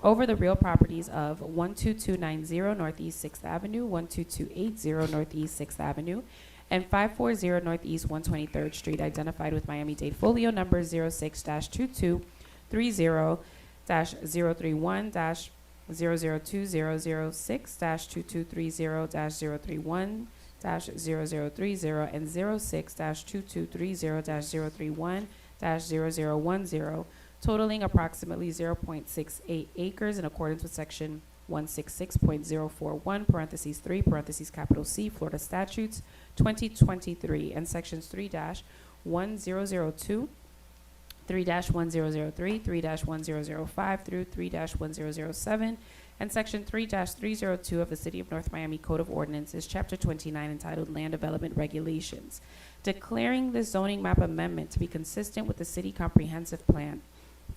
over the real properties of 12290 Northeast 6th Avenue, 12280 Northeast 6th Avenue, and 540 Northeast 123rd Street, identified with Miami-Dade folio number 06-2230-031-002-006-2230-031-0030 and 06-2230-031-0010, totaling approximately 0.68 acres in accordance with section 166.041, parentheses 3, parentheses capital C, Florida Statutes 2023, and sections 3-1002, 3-1003, 3-1005 through 3-1007, and section 3-302 of the City of North Miami Code of Ordinances, Chapter 29, entitled Land Development Regulations, declaring the zoning map amendment to be consistent with the city comprehensive plan,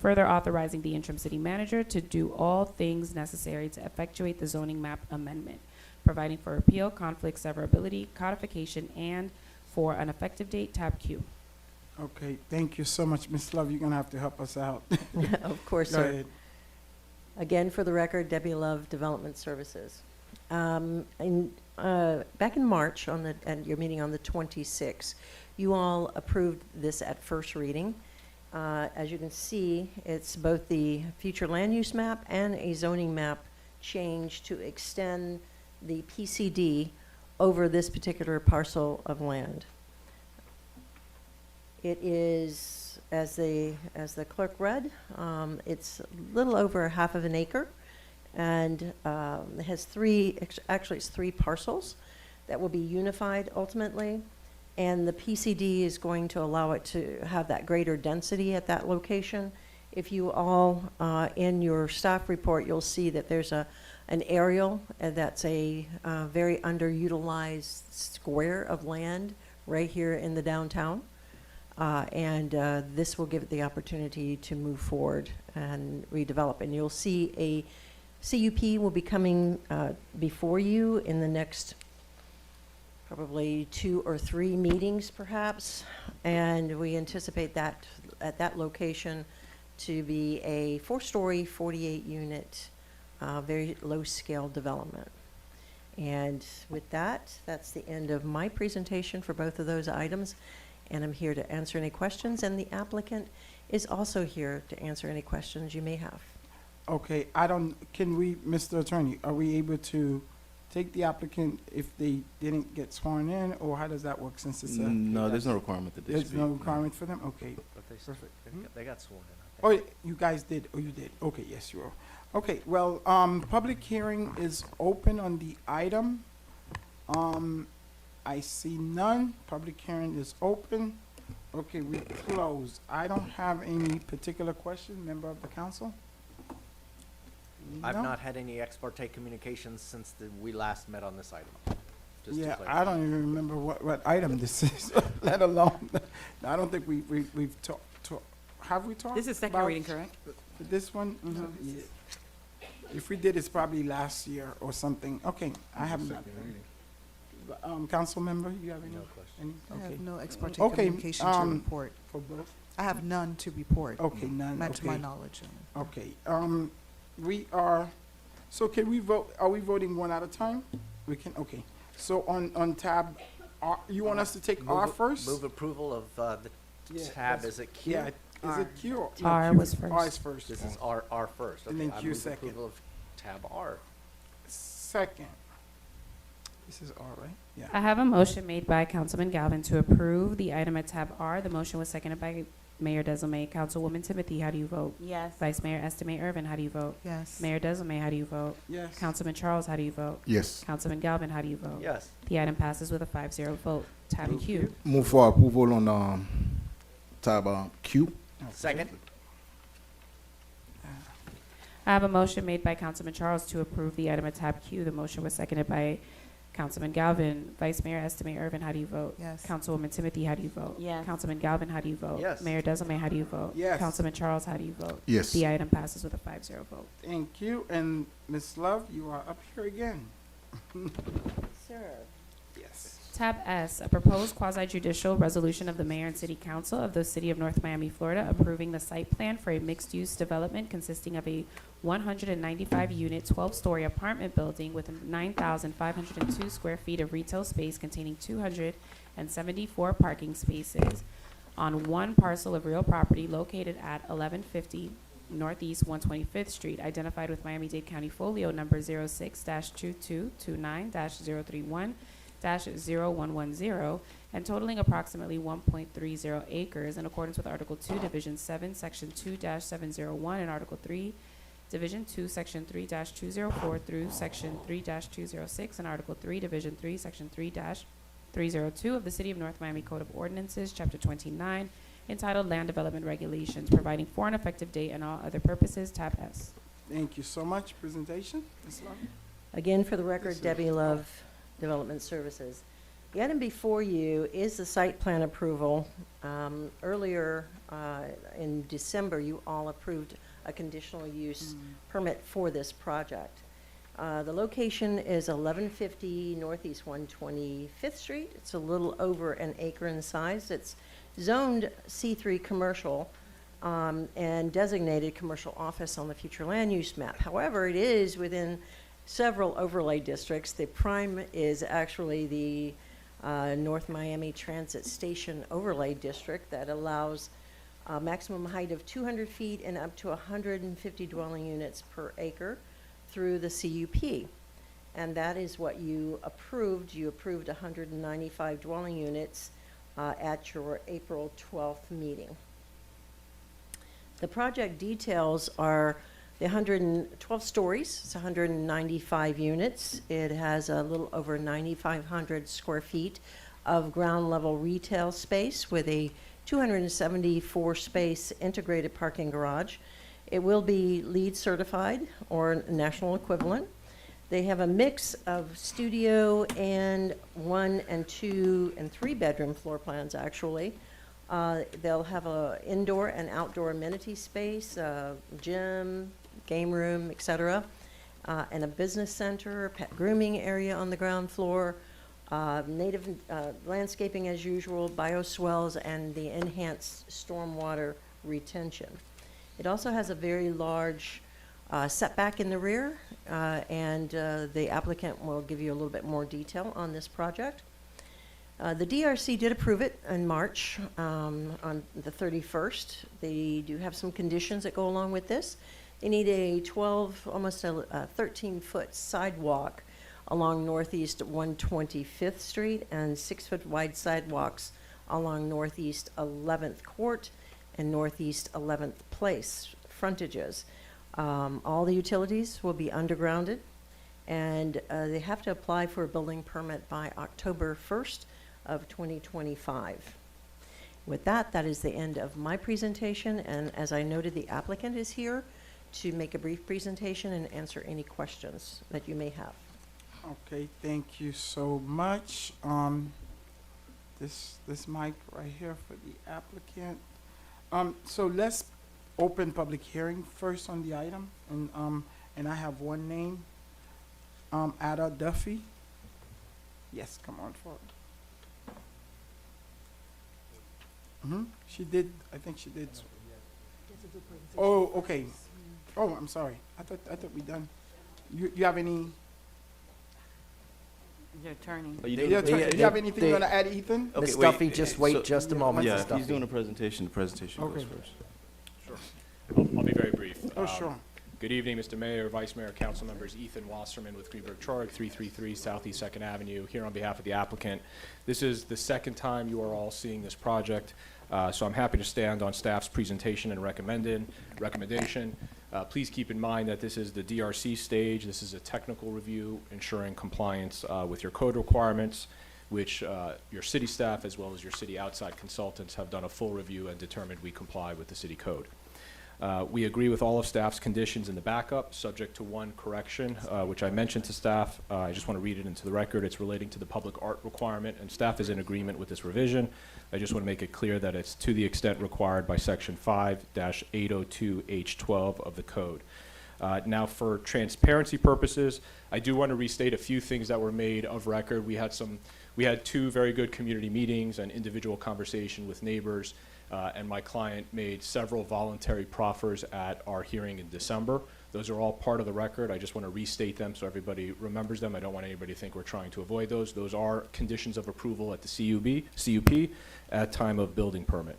further authorizing the interim city manager to do all things necessary to effectuate the zoning map amendment, providing for appeal, conflict, severability, codification, and for an effective date, tab Q. Okay, thank you so much, Ms. Love. You're gonna have to help us out. Of course, Go sir. ahead. Again, for the record, Debbie Love, Development Services. Back in March, at your meeting on the 26th, You all approved this at first reading. As you can see, it's both the future land use map and a zoning map change to extend the PCD over this particular parcel of land. It is, as the clerk read, it's a little over half of an acre, and it has actually it's three parcels that will be unified ultimately. And the PCD is going to allow it to have that greater density at that location. If you all, in your staff report, you'll see that there's an aerial that's a very underutilized square of land right here in the downtown. This will give it the opportunity to move forward and redevelop. And you'll see a CUP will be coming before you in the next probably 2 or 3 meetings perhaps, and we anticipate that at that location to be a 4-story, 48-unit, very low-scale development. And with that, that's the end of my presentation for both of those items, and I'm here to answer any questions, and the applicant is also here to answer any questions you may have. Okay, can we, Mr. Attorney, are we able to take the applicant if they didn't get sworn in, or how does that work since it's a? No, there's no requirement that they should There's be. no requirement for them? Okay. But Perfect. they got sworn in, I think. Oh, you guys did, oh, you did, okay, yes, you are. Okay, well, public hearing is open on the item. I see none, public hearing is open. Okay, we close. I don't have any particular question, member of the council? I've No? not had any ex parte communications since we last met on this item. Just to Yeah, clarify. I don't even remember what item this is, let alone, I don't think we've talked, have we talked? This is second about reading, correct? This one? Yeah. If we did, it's probably last year or something. Okay, I have not. Council member, you have any? No question. any? I Okay. have no ex parte Okay, communication to report. For both? I have none to report. Okay, none, Not to my okay. knowledge. Okay, we are, so can we vote, are we voting one at a time? We can, okay. So on tab R, you want us to take R first? Move approval of the Yeah, tab, that's- is it Q? Yeah, is it Q or? no, R Q. was first. R is first. This is R first. And Okay, then I Q move second. approval of tab R. Second. This is R, right? Yeah. I have a motion made by Councilman Galvin to approve the item at tab R. The motion was seconded by Mayor Desilme. Councilwoman Timothy, how do you vote? Yes. Vice Mayor Estimate Irvin, how do you vote? Yes. Mayor Desilme, how do you vote? Yes. Councilman Charles, how do you vote? Yes. Councilman Galvin, how do you vote? Yes. The item passes with a 5-0 vote. Tab Move Q. Move for approval on tab Q. Second? I have a motion made by Councilman Charles to approve the item at tab Q. The motion was seconded by Councilman Galvin. Vice Mayor Estimate Irvin, how do you vote? Yes. Councilwoman Timothy, how do you vote? Yes. Councilman Galvin, how do you vote? Yes. Mayor Desilme, how do you vote? Yes. Councilman Charles, how do you vote? Yes. The item passes with a 5-0 vote. Thank you, and Ms. Love, you are up here again. Sir. Yes. Tab S, a proposed quasi-judicial resolution of the mayor and city council of the city of North Miami, Florida, approving the site plan for a mixed-use development consisting of a 195-unit, 12-story apartment building with 9,502 square feet of retail space containing 274 parking spaces on one parcel of real property located at 1150 Northeast 125th Street, identified with Miami-Dade County Folio number 06-2229-031-0110, and totaling approximately 1.30 acres in accordance with Article 2, Division 7, Section 2-701, and Article 3, Division 2, Section 3-204 through Section 3-206, and Article 3, Division 3, Section 3-302 of the City of North Miami Code of Ordinances, Chapter 29, entitled Land Development Regulations, providing for an effective date and all other purposes. Tab S. Thank you so much. Presentation, Ms. Love? Again, for the record, Yes, sir. Debbie Love, Development Services. The item before you is the site plan approval. Earlier in December, you all approved a conditional use permit for this project. The location is 1150 Northeast 125th Street. It's a little over an acre in size. It's zoned C3 commercial and designated commercial office on the future land use map. However, it is within several overlay districts. The prime is actually the North Miami Transit Station Overlay District that allows a maximum height of 200 feet and up to 150 dwelling units per acre through the CUP. And that is what you approved. You approved 195 dwelling units at your April 12th meeting. The project details are the 112 stories, it's 195 units. It has a little over 9,500 square feet of ground level retail space with a 274 space integrated parking garage. It will be LEED certified or national equivalent. They have a mix of studio and 1 and 2 and 3 bedroom floor plans actually. They'll have a indoor and outdoor amenity space, gym, game room, etc., and a business center, pet grooming area on the ground floor, native landscaping as usual, bioswales, and the enhanced stormwater retention. It also has a very large setback in the rear, and the applicant will give you a little bit more detail on this project. The DRC did approve it in March on the 31st. They do have some conditions that go along with this. They need a 12, almost a 13-foot sidewalk along Northeast 125th Street and 6-foot wide sidewalks along Northeast 11th Court and Northeast 11th Place frontages. All the utilities will be undergrounded, and they have to apply for a building permit by October 1st of 2025. With that, that is the end of my presentation, and as I noted, the applicant is here to make a brief presentation and answer any questions that you may have. Okay, thank you so much. This mic right here for the applicant. So let's open public hearing first on the item, and I have one name, Ada Duffy. Yes, come on forward. She did, I think she did. Oh, okay. Oh, I'm sorry. I thought we done. You have any? Your attorney. You have anything you want to add, Ethan? Okay, Ms. Duffy, just wait just a moment, Yeah, Ms. if he's Duffy. doing a presentation, the presentation goes Okay. first. Sure. I'll be very brief. Oh, sure. Good evening, Mr. Mayor, Vice Mayor, council members. Ethan Wasserman with Greenberg Traurig, 333 Southeast 2nd Avenue, here on behalf of the applicant. This is the second time you are all seeing this project, so I'm happy to stand on staff's presentation and recommendation. Please keep in mind that this is the DRC stage. This is a technical review ensuring compliance with your code requirements, which your city staff as well as your city outside consultants have done a full review and determined we comply with the city code. We agree with all of staff's conditions in the backup, subject to one correction, which I mentioned to staff. I just want to read it into the record. It's relating to the public art requirement, and staff is in agreement with this revision. I just want to make it clear that it's to the extent required by Section 5-802H12 of the code. Now, for transparency purposes, I do want to restate a few things that were made of record. We had two very good community meetings and individual conversation with neighbors. And my client made several voluntary proffers at our hearing in December. Those are all part of the record. I just want to restate them so everybody remembers them. I don't want anybody to think we're trying to avoid those. Those are conditions of approval at the CUP at time of building permit.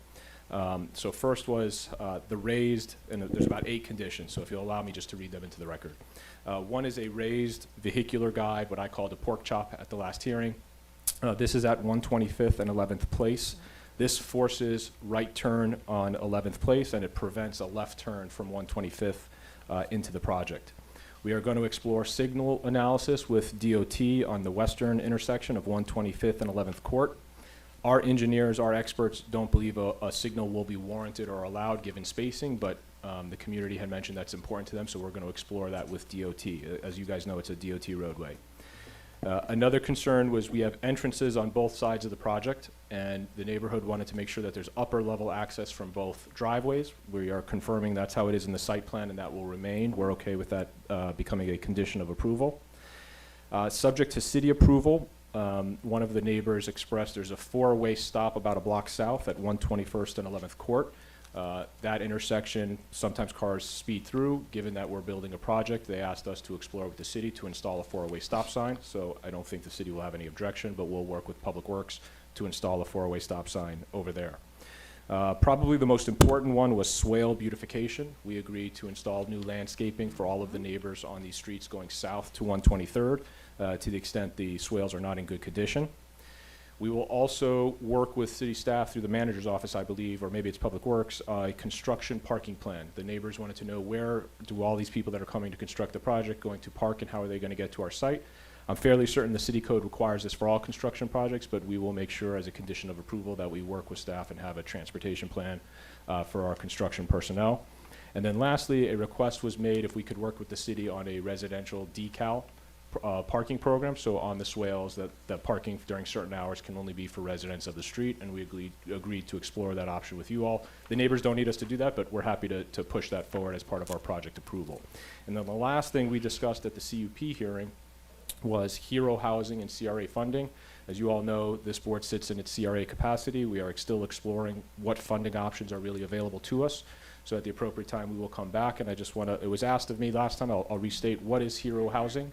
So first was the raised, and there's about 8 conditions, so if you'll allow me just to read them into the record. One is a raised vehicular guide, what I called a pork chop at the last hearing. This is at 125th and 11th Place. This forces right turn on 11th Place, and it prevents a left turn from 125th into the project. We are going to explore signal analysis with DOT on the western intersection of 125th and 11th Court. Our engineers, our experts, don't believe a signal will be warranted or allowed given spacing, but the community had mentioned that's important to them, so we're going to explore that with DOT. As you guys know, it's a DOT roadway. Another concern was we have entrances on both sides of the project, and the neighborhood wanted to make sure that there's upper level access from both driveways. We are confirming that's how it is in the site plan, and that will remain. We're okay with that becoming a condition of approval. Subject to city approval, one of the neighbors expressed there's a 4-way stop about a block south at 121st and 11th Court. That intersection, sometimes cars speed through. Given that we're building a project, they asked us to explore with the city to install a four-way stop sign. So I don't think the city will have any objection, but we'll work with Public Works to install a four-way stop sign over there. Probably the most important one was swale beautification. We agreed to install new landscaping for all of the neighbors on these streets going south to 123rd, to the extent the swales are not in good condition. We will also work with city staff through the manager's office, I believe, or maybe it's Public Works, a construction parking plan. The neighbors wanted to know where do all these people that are coming to construct the project going to park and how are they going to get to our site. I'm fairly certain the city code requires this for all construction projects, but we will make sure as a condition of approval that we work with staff and have a transportation plan for our construction personnel. And then lastly, a request was made if we could work with the city on a residential decal parking program. So on the swales, that parking during certain hours can only be for residents of the street, and we agreed to explore that option with you all. The neighbors don't need us to do that, but we're happy to push that forward as part of our project approval. And then the last thing we discussed at the CUP hearing was Hero Housing and CRA funding. As you all know, this board sits in its CRA capacity. We are still exploring what funding options are really available to us. So at the appropriate time, we will come back. And I just want to, it was asked of me last time, I'll restate, what is Hero Housing?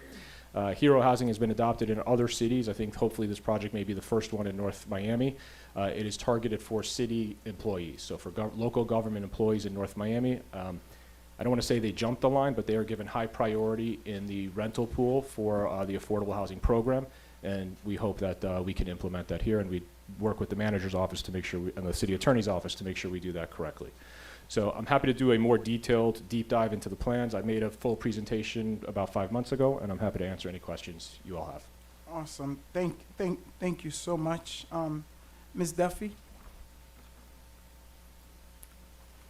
Hero Housing has been adopted in other cities. I think hopefully this project may be the first one in North Miami. It is targeted for city employees, so for local government employees in North Miami. I don't want to say they jumped the line, but they are given high priority in the rental pool for the affordable housing program, and we hope that we can implement that here, and we work with the manager's office to make sure, and the city attorney's office to make sure we do that correctly. So I'm happy to do a more detailed deep dive into the plans. I made a full presentation about 5 months ago, and I'm happy to answer any questions you all have. Awesome. Thank you so much. Ms. Duffy?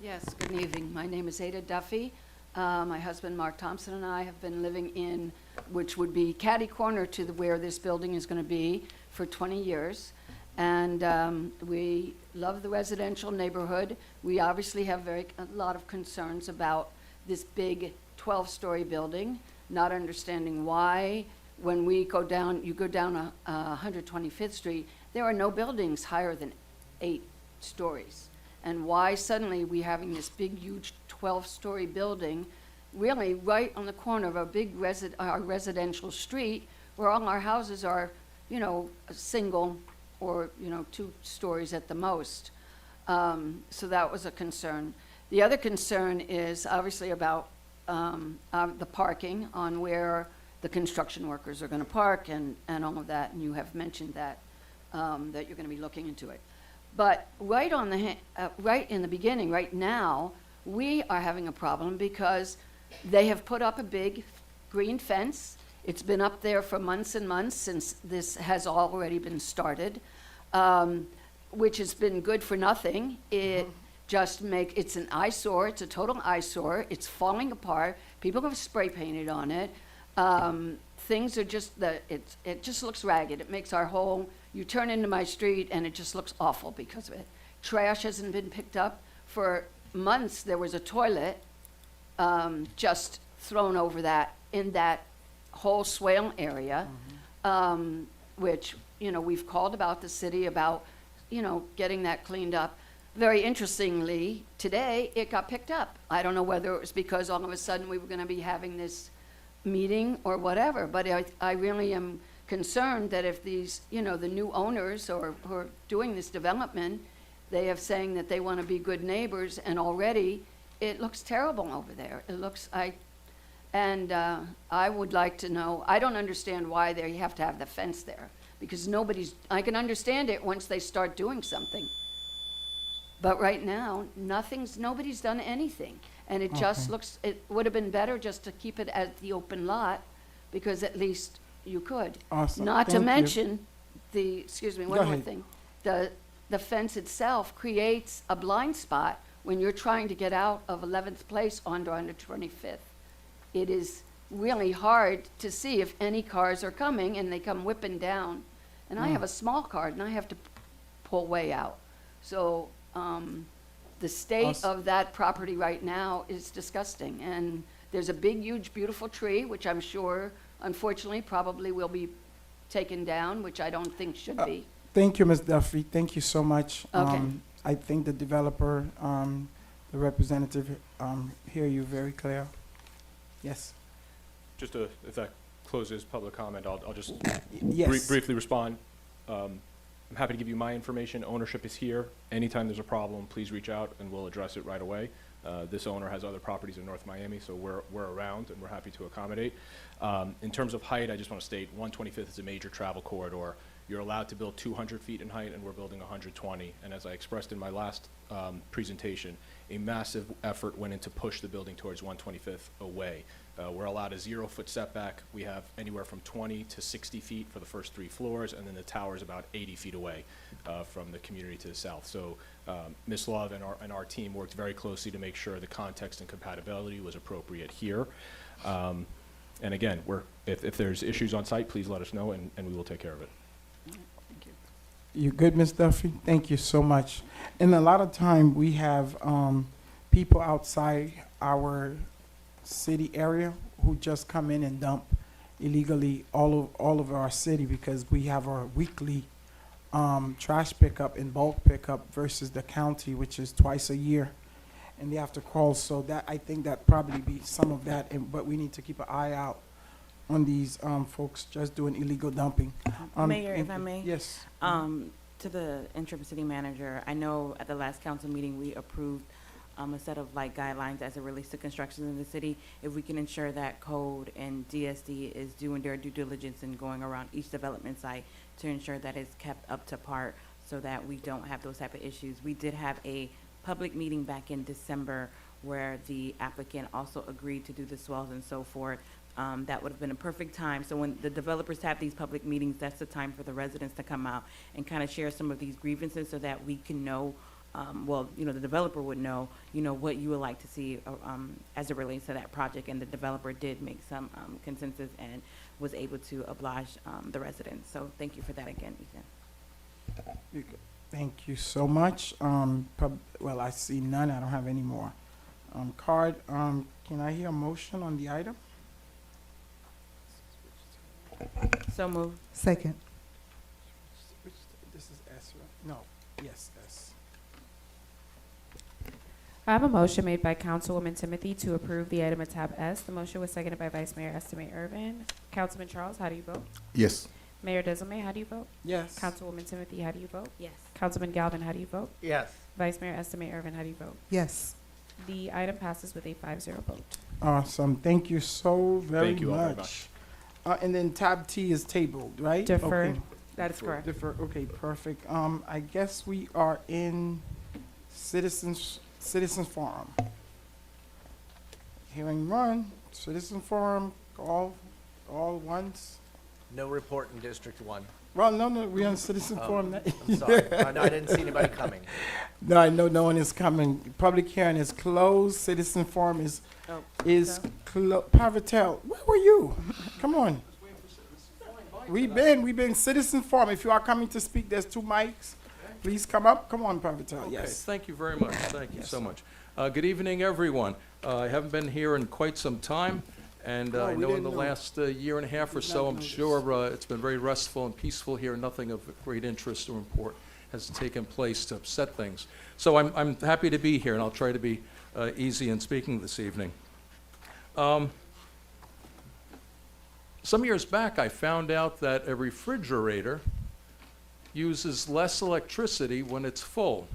Yes, good evening. My name is Ada Duffy. My husband, Mark Thompson, and I have been living in, which would be catty corner to where this building is going to be, for 20 years. And we love the residential neighborhood. We obviously have a lot of concerns about this big 12-story building, not understanding why. When we go down, you go down 125th Street, there are no buildings higher than 8 stories. And why suddenly we having this big, huge 12-story building really right on the corner of a big residential street where all our houses are, you know, single or, you know, 2 stories at the most. So that was a concern. The other concern is obviously about the parking on where the construction workers are going to park and all of that, and you have mentioned that, that you're going to be looking into it. But right on the right in the beginning, right now, we are having a problem because they have put up a big green fence. It's been up there for months and months since this has already been started, which has been good for nothing. It just it's an eyesore. It's a total eyesore. It's falling apart. People have spray painted on it. Things are just it just looks ragged. It makes our whole, you turn into my street and it just looks awful because of it. Trash hasn't been picked up for months. There was a toilet just thrown over in that whole swale area, which, you know, we've called about the city about, you know, getting that cleaned up. Very interestingly, today it got picked up. I don't know whether it was because all of a sudden we were going to be having this meeting or whatever, but I really am concerned that if these, you know, the new owners or who are doing this development, they have saying that they want to be good neighbors, and already it looks terrible over there. It looks, I would like to know, I don't understand why they have to have the fence there, because I can understand it once they start doing something. But right now, nobody's done anything. And it just looks, it would have been better just to keep it at the open lot, because at least you could. Awesome. Not to Thank you. mention one Go more ahead. thing. The fence itself creates a blind spot when you're trying to get out of 11th Place onto 125th. It is really hard to see if any cars are coming, and they come whipping down. And I have a small car, and I have to pull way out. So the state of that property right now is disgusting. And there's a big, huge, beautiful tree, which I'm sure, unfortunately, probably will be taken down, which I don't think should be. Thank you, Ms. Duffy. Thank you so much. Okay. I think the developer, the representative, hear you very clear. Yes, Just to, if that closes public comment, I'll just yes. briefly respond. I'm happy to give you my information. Ownership is here. Anytime there's a problem, please reach out and we'll address it right away. This owner has other properties in North Miami, so we're around and we're happy to accommodate. In terms of height, I just want to state 125th is a major travel corridor. You're allowed to build 200 feet in height, and we're building 120. And as I expressed in my last presentation, a massive effort went in to push the building towards 125th away. We're allowed a 0-foot setback. We have anywhere from 20 to 60 feet for the first 3 floors, and then the tower is about 80 feet away from the community to the south. So Ms. Love and our team worked very closely to make sure the context and compatibility was appropriate here. And again, if there's issues on site, please let us know, and we will take care of it. Thank you. You good, Ms. Duffy? Thank you so much. And a lot of time, we have people outside our city area who just come in and dump illegally all over our city because we have our weekly trash pickup and bulk pickup versus the county, which is twice a year. And they have to call, so that, I think that probably be some of that, but we need to keep an eye out on these folks just doing illegal dumping. Mayor, if I may? Yes. To the interim city manager, I know at the last council meeting, we approved a set of like guidelines as it relates to construction in the city. If we can ensure that code and DSD is doing their due diligence and going around each development site to ensure that it's kept up to par so that we don't have those type of issues. We did have a public meeting back in December where the applicant also agreed to do the swells and so forth. That would have been a perfect time. So when the developers have these public meetings, that's the time for the residents to come out and kind of share some of these grievances so that we can know, well, you know, the developer would know, you know, what you would like to see as it relates to that project. And the developer did make some consensus and was able to oblige the residents. So thank you for that again, Ethan. Thank you so much. Well, I see none. I don't have any more. Card, can I hear a motion on the item? So moved. Second. This is S, right? No, yes, S. I have a motion made by Councilwoman Timothy to approve the item at tab S. The motion was seconded by Vice Mayor Estimate Irvin. Councilman Charles, how do you vote? Yes. Mayor Desomay, how do you vote? Yes. Councilwoman Timothy, how do you vote? Yes. Councilman Galvin, how do you vote? Yes. Vice Mayor Estimate Irvin, how do you vote? Yes. The item passes with a 5-0 vote. Awesome. Thank you so very Thank you all very much. And then tab T is tabled, right? Deferred. Okay. That is correct. Defer, okay, perfect. I guess we are in citizens forum. Hearing none, citizen forum, all once. No report in District 1. Well, no, we're on citizen forum. I'm sorry. No, I didn't see anybody coming. No, I know no one is coming. Public hearing is closed. Citizen forum is closed. Pavitel, where were you? Come on. We've been citizen forum. If you are coming to speak, there's 2 mics. Please come up. Come on, Pavitel. Okay, Yes. thank you very much. Thank you so much. Good evening, everyone. I haven't been here in quite some time, and Oh, I we know in didn't the know. last year and a half or Did so, not I'm know this. sure it's been very restful and peaceful here. Nothing of great interest or import has taken place to upset things. So I'm happy to be here, and I'll try to be easy in speaking this evening. Some years back, I found out that a refrigerator uses less electricity when it's full.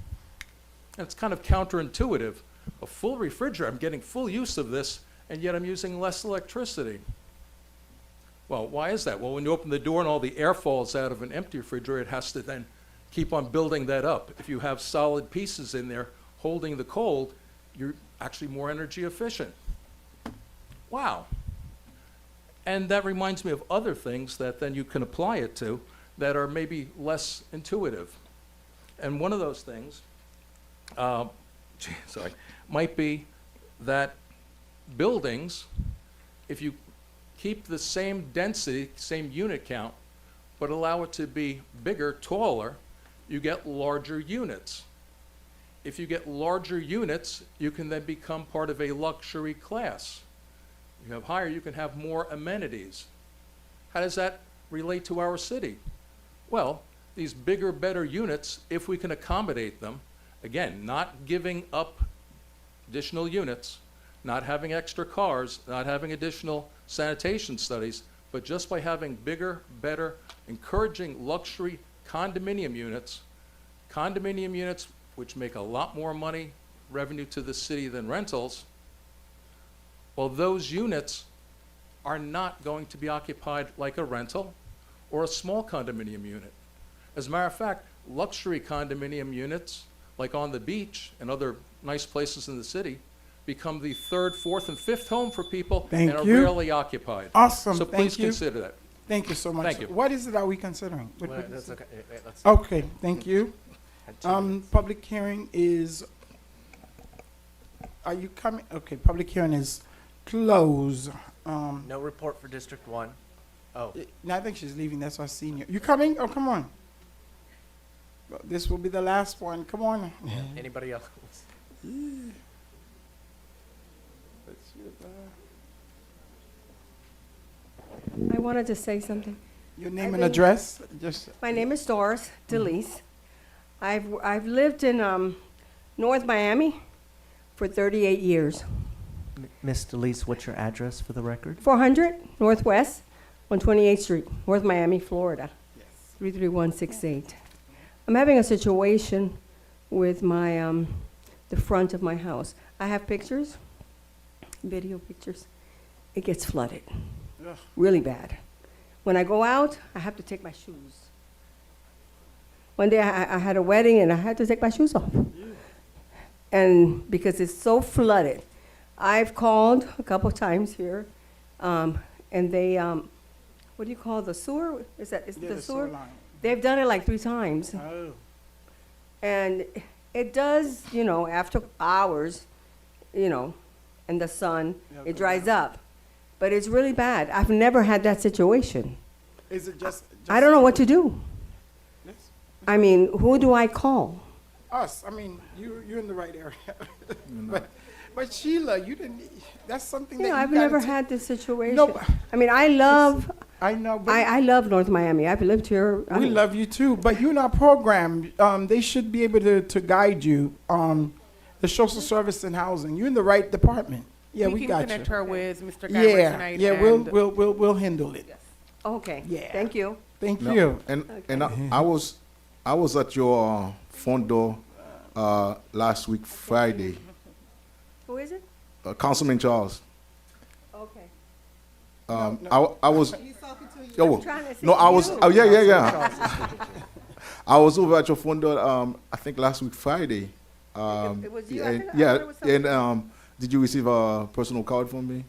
And it's kind of counterintuitive. A full refrigerator, I'm getting full use of this, and yet I'm using less electricity. Well, why is that? Well, when you open the door and all the air falls out of an empty refrigerator, it has to then keep on building that up. If you have solid pieces in there holding the cold, you're actually more energy efficient. Wow. And that reminds me of other things that then you can apply it to that are maybe less intuitive. And one of those things might be that buildings, if you keep the same density, same unit count, but allow it to be bigger, taller, you get larger units. If you get larger units, you can then become part of a luxury class. You have higher, you can have more amenities. How does that relate to our city? Well, these bigger, better units, if we can accommodate them, Again, not giving up additional units, not having extra cars, not having additional sanitation studies, but just by having bigger, better, encouraging luxury condominium units which make a lot more money, revenue to the city than rentals, well, those units are not going to be occupied like a rental or a small condominium unit. As a matter of fact, luxury condominium units, like on the beach and other nice places in the city, become the third, fourth, and fifth home for people Thank and are you. rarely occupied. Awesome, So thank please you. consider that. Thank you so much. Thank you. What is it are we considering? What is That's it? okay. Let's- Okay, thank you. Had 2 minutes. Public hearing is, are you coming? Okay, public hearing is closed. No report for District 1. Oh, No, I think she's leaving, that's our senior. You coming? Oh, come on. Well, this will be the last one, come on. anybody else? I wanted to say something. Your name and think- address, just, My name is Doris DeLeese. I've lived in North Miami for 38 years. Ms. DeLeese, what's your address for the record? 400 Northwest on 28th Street, North Miami, Florida. 33168. I'm having a situation with my the front of my house. I have pictures, video pictures. It gets flooded, Ugh. really bad. When I go out, I have to take my shoes. One day I had a wedding and I had to take my shoes off. And because it's so flooded, I've called a couple times here, and they, what do you call the sewer? Is it yeah, the the sewer? line. They've done it like 3 times. Oh, And it does, after hours, and the sun, Yeah, it go dries down. up. But it's really bad. I've never had that situation. is it just? I don't know what to do. Yes. I mean, who do I call? Us, I mean, you're in the right area. But Sheila, you didn't, that's something that you I've gotta never take- had this situation. No, I mean, I love, I know, but I love North Miami. I've lived here. we love you too, but you're in our program. They should be able to guide you. The social service and housing. You're in the right department. Yeah, we can got connect you. her with Mr. Garber Yeah, tonight. yeah, and we'll handle it. Okay. Yeah. Thank you. Thank No, you. And I was at your front door last week Friday. Who is it? Councilman Charles. Okay. I was. Oh, trying to no, say I was. you. Oh, yeah. I was over at your front door. I think last week Friday. It was you? I and- think- I yeah, thought it was somebody and did you receive a personal card from me?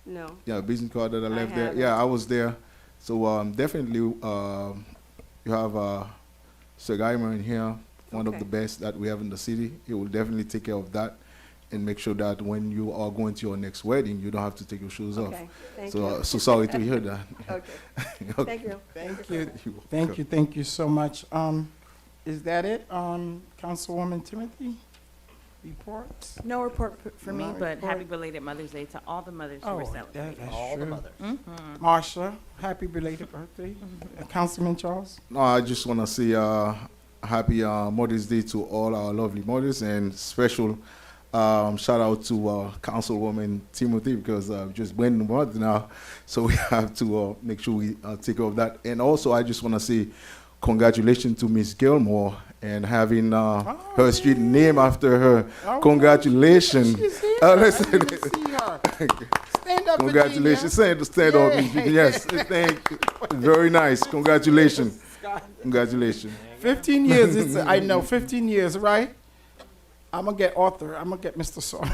No. Yeah, a business card that I left there. haven't. Yeah, I was there. So definitely, you have Sir Guymer in here, one of Okay. the best that we have in the city. He will definitely take care of that and make sure that when you are going to your next wedding, you don't have to take your shoes off. Okay. Thank So you. so sorry to hear that. Okay. Thank you. Thank you. You're Thank you. Thank you so much. Is that it? Councilwoman Timothy? Reports? No report for me, No but report. happy belated Mother's Day to all the mothers who Oh, were celebrating. that's All the true. mothers. Marsha, happy belated birthday. Councilman Charles? No, I just want to say happy Mother's Day to all our lovely mothers, and special shout out to Councilwoman Timothy, because just went the month now, so we have to make sure we take care of that. And also, I just want to say congratulations to Miss Gilmore and having her street named after her. Oh, Congratulations. She's here. Listen. I didn't even see her. Stand up, Congratulations. Virginia. Stand up. Yay. Yes, thank you. Very nice. Congratulations. Congratulations. 15 years, I know, 15 years, right? I'm going to get Arthur. I'm going to get Mr. Sorry.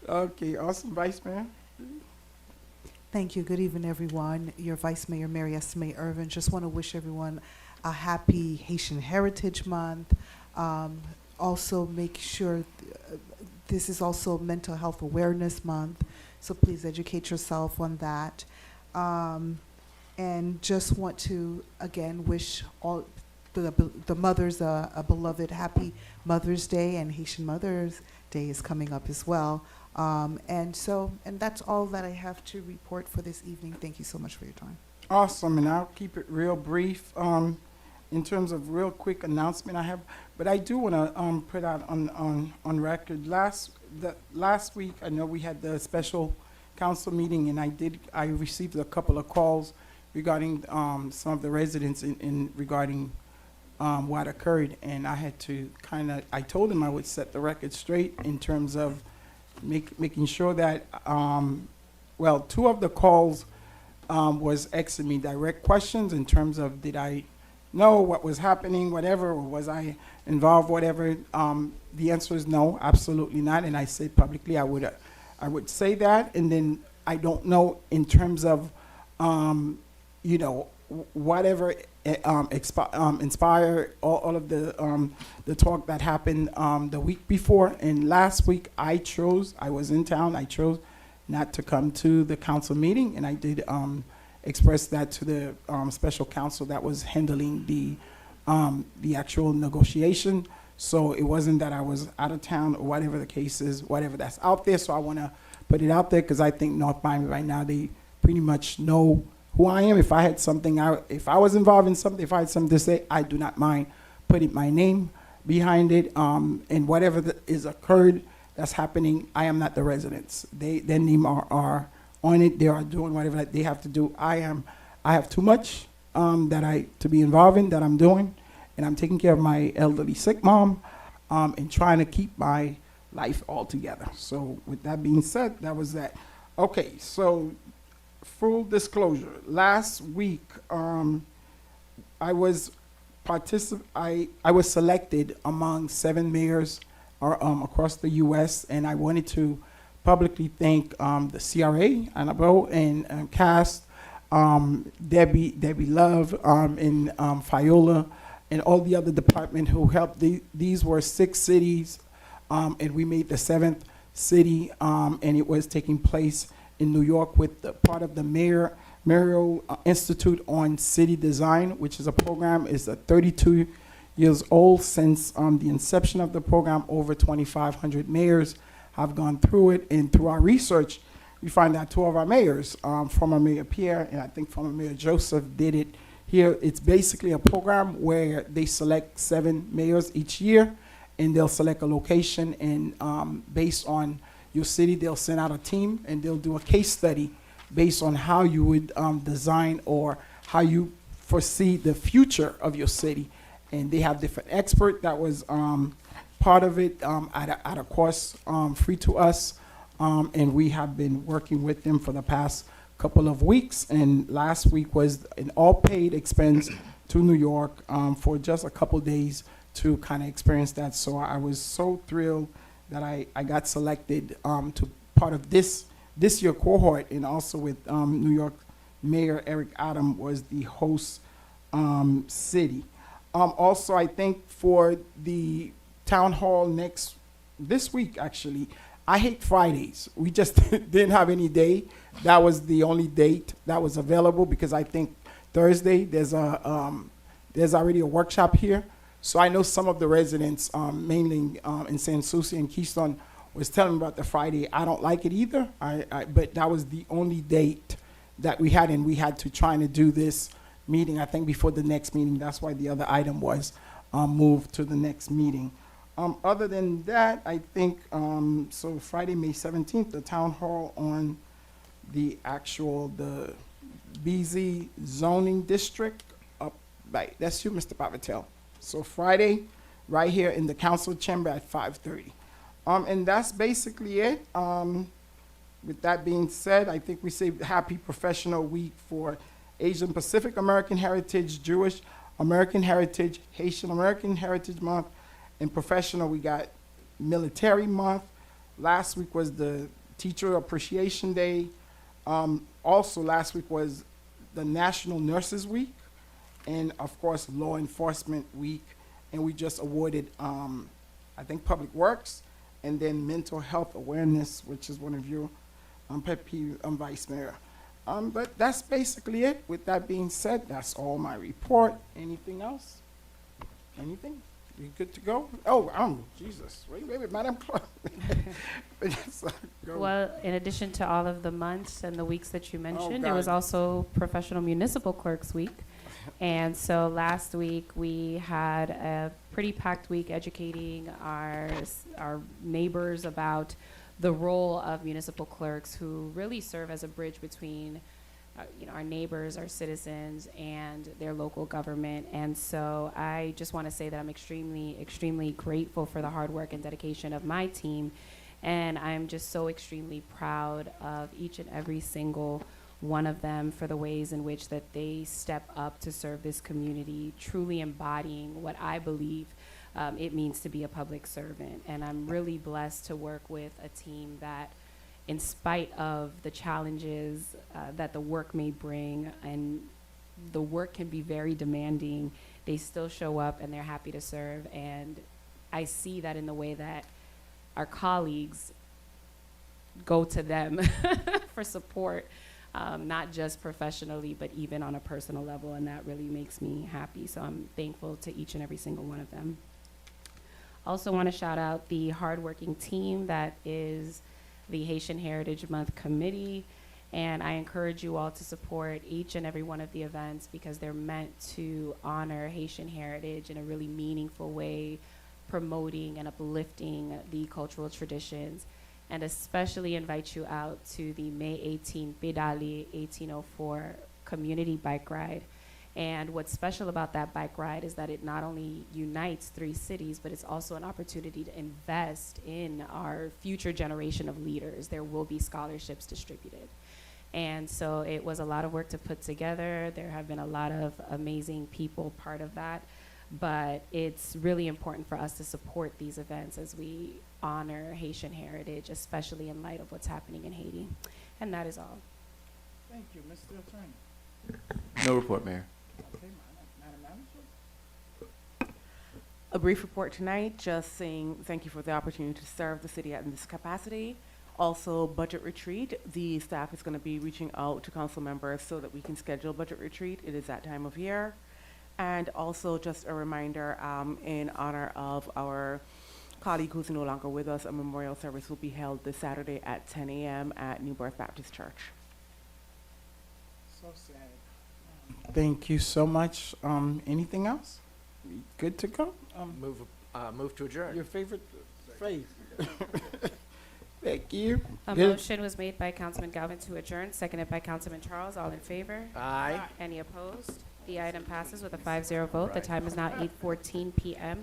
Okay, awesome. Vice Mayor? Thank you. Good evening, everyone. Your Vice Mayor, Mary Esme Irvin. Just want to wish everyone a happy Haitian Heritage Month. Also, make sure this is also Mental Health Awareness Month, so please educate yourself on that. And just want to, again, wish all the mothers a beloved happy Mother's Day, and Haitian Mother's Day is coming up as well. And that's all that I have to report for this evening. Thank you so much for your time. Awesome, and I'll keep it real brief. in terms of real quick announcement I have, but I do want to put out on record. Last week, I know we had the special council meeting, and I received a couple of calls regarding some of the residents in regarding what occurred, and I had to I told them I would set the record straight in terms of making sure that, well, 2 of the calls was asking me direct questions in terms of did I know what was happening, whatever, or was I involved, whatever. The answer is no, absolutely not, and I said publicly I would say that, and then I don't know in terms of, whatever inspire all of the talk that happened the week before. And last week I was in town, I chose not to come to the council meeting, and I did express that to the special counsel that was handling the actual negotiation. So it wasn't that I was out of town or whatever the case is, whatever that's out there. So I want to put it out there because I think North Miami right now, they pretty much know who I am. If I had something, if I was involved in something, if I had something to say, I do not mind putting my name behind it. And whatever is occurred that's happening, I am not the residents. Their name are on it. They are doing whatever they have to do. I have too much to be involved in that I'm doing, and I'm taking care of my elderly sick mom and trying to keep my life all together. So with that being said, that was that. Okay, so full disclosure, last week I was selected among 7 mayors across the U.S., and I wanted to publicly thank the CRA, Annabelle, and CAST, Debbie Love, and Fiola, and all the other department who helped. These were 6 cities, and we made the 7th city, and it was taking place in New York with the part of the Mayoral Institute on City Design, which is a program, is 32 years old. Since the inception of the program, over 2,500 mayors have gone through it, and through our research, we find that 2 of our mayors, former Mayor Pierre and I think former Mayor Joseph, did it here. It's basically a program where they select 7 mayors each year, and they'll select a location, and based on your city, they'll send out a team, and they'll do a case study based on how you would design or how you foresee the future of your city. And they have different experts that was part of it at a cost free to us. And we have been working with them for the past couple of weeks. And last week was an all-paid expense to New York for just a couple days to kind of experience that. So I was so thrilled that I got selected to part of this year cohort, and also with New York Mayor Eric Adams was the host city. Also, I think for the town hall this week, actually, I hate Fridays. We just didn't have any day. That was the only date that was available, because I think Thursday there's already a workshop here. So I know some of the residents, mainly in San Souci and Keystone, was telling me about the Friday. I don't like it either, but that was the only date that we had, and we had to try to do this meeting, I think, before the next meeting. That's why the other item was moved to the next meeting. Other than that, I think, so Friday, May 17th, the town hall on the BZ zoning district, that's you, Mr. Pavitel. So Friday, right here in the council chamber at 5:30. And that's basically it. With that being said, I think we say happy Professional Week for Asian Pacific American Heritage, Jewish American Heritage, Haitian American Heritage Month, and Professional, we got Military Month. Last week was the Teacher Appreciation Day. Also last week was the National Nurses Week, and of course Law Enforcement Week. And we just awarded, I think, Public Works, and then Mental Health Awareness, which is one of your pet peeve, Vice Mayor. But that's basically it. With that being said, that's all my report. Anything else? Anything? We good to go? Oh, Jesus. Wait, Madam Clerk. Yes, go. Well, in addition to all of the months and the weeks that you mentioned, it was God. also Professional Municipal Clerks Week. And so last week, we had a pretty packed week educating our neighbors about the role of municipal clerks, who really serve as a bridge between our neighbors, our citizens, and their local government. And so I just want to say that I'm extremely, extremely grateful for the hard work and dedication of my team. And I'm just so extremely proud of each and every single one of them for the ways in which that they step up to serve this community, truly embodying what I believe it means to be a public servant. And I'm really blessed to work with a team that, in spite of the challenges that the work may bring, and the work can be very demanding, they still show up and they're happy to serve. And I see that in the way that our colleagues go to them for support, not just professionally, but even on a personal level, and that really makes me happy. So I'm thankful to each and every single one of them. Also want to shout out the hardworking team that is the Haitian Heritage Month Committee, and I encourage you all to support each and every one of the events because they're meant to honor Haitian heritage in a really meaningful way, promoting and uplifting the cultural traditions, and especially invite you out to the May 18 Pedali 1804 community bike ride. And what's special about that bike ride is that it not only unites 3 cities, but it's also an opportunity to invest in our future generation of leaders. There will be scholarships distributed. And so it was a lot of work to put together. There have been a lot of amazing people part of that. But it's really important for us to support these events as we honor Haitian heritage, especially in light of what's happening in Haiti. And that is all. Thank you, Mr. Attorney. No report, Mayor. Okay, Madam Manager? A brief report tonight, just saying thank you for the opportunity to serve the city in this capacity. Also, budget retreat. The staff is going to be reaching out to council members so that we can schedule budget retreat. It is that time of year. And also just a reminder, in honor of our colleague who's no longer with us, a memorial service will be held this Saturday at 10 a.m. at New Birth Baptist Church. So sad. Thank you so much. Anything else? We good to go? Move to adjourn. Your favorite phrase. Thank you. A Good. motion was made by Councilman Galvin to adjourn, seconded by Councilman Charles. All in favor? Aye. Any opposed? The item passes with a 5-0 vote. The time is now 8:14 p.m.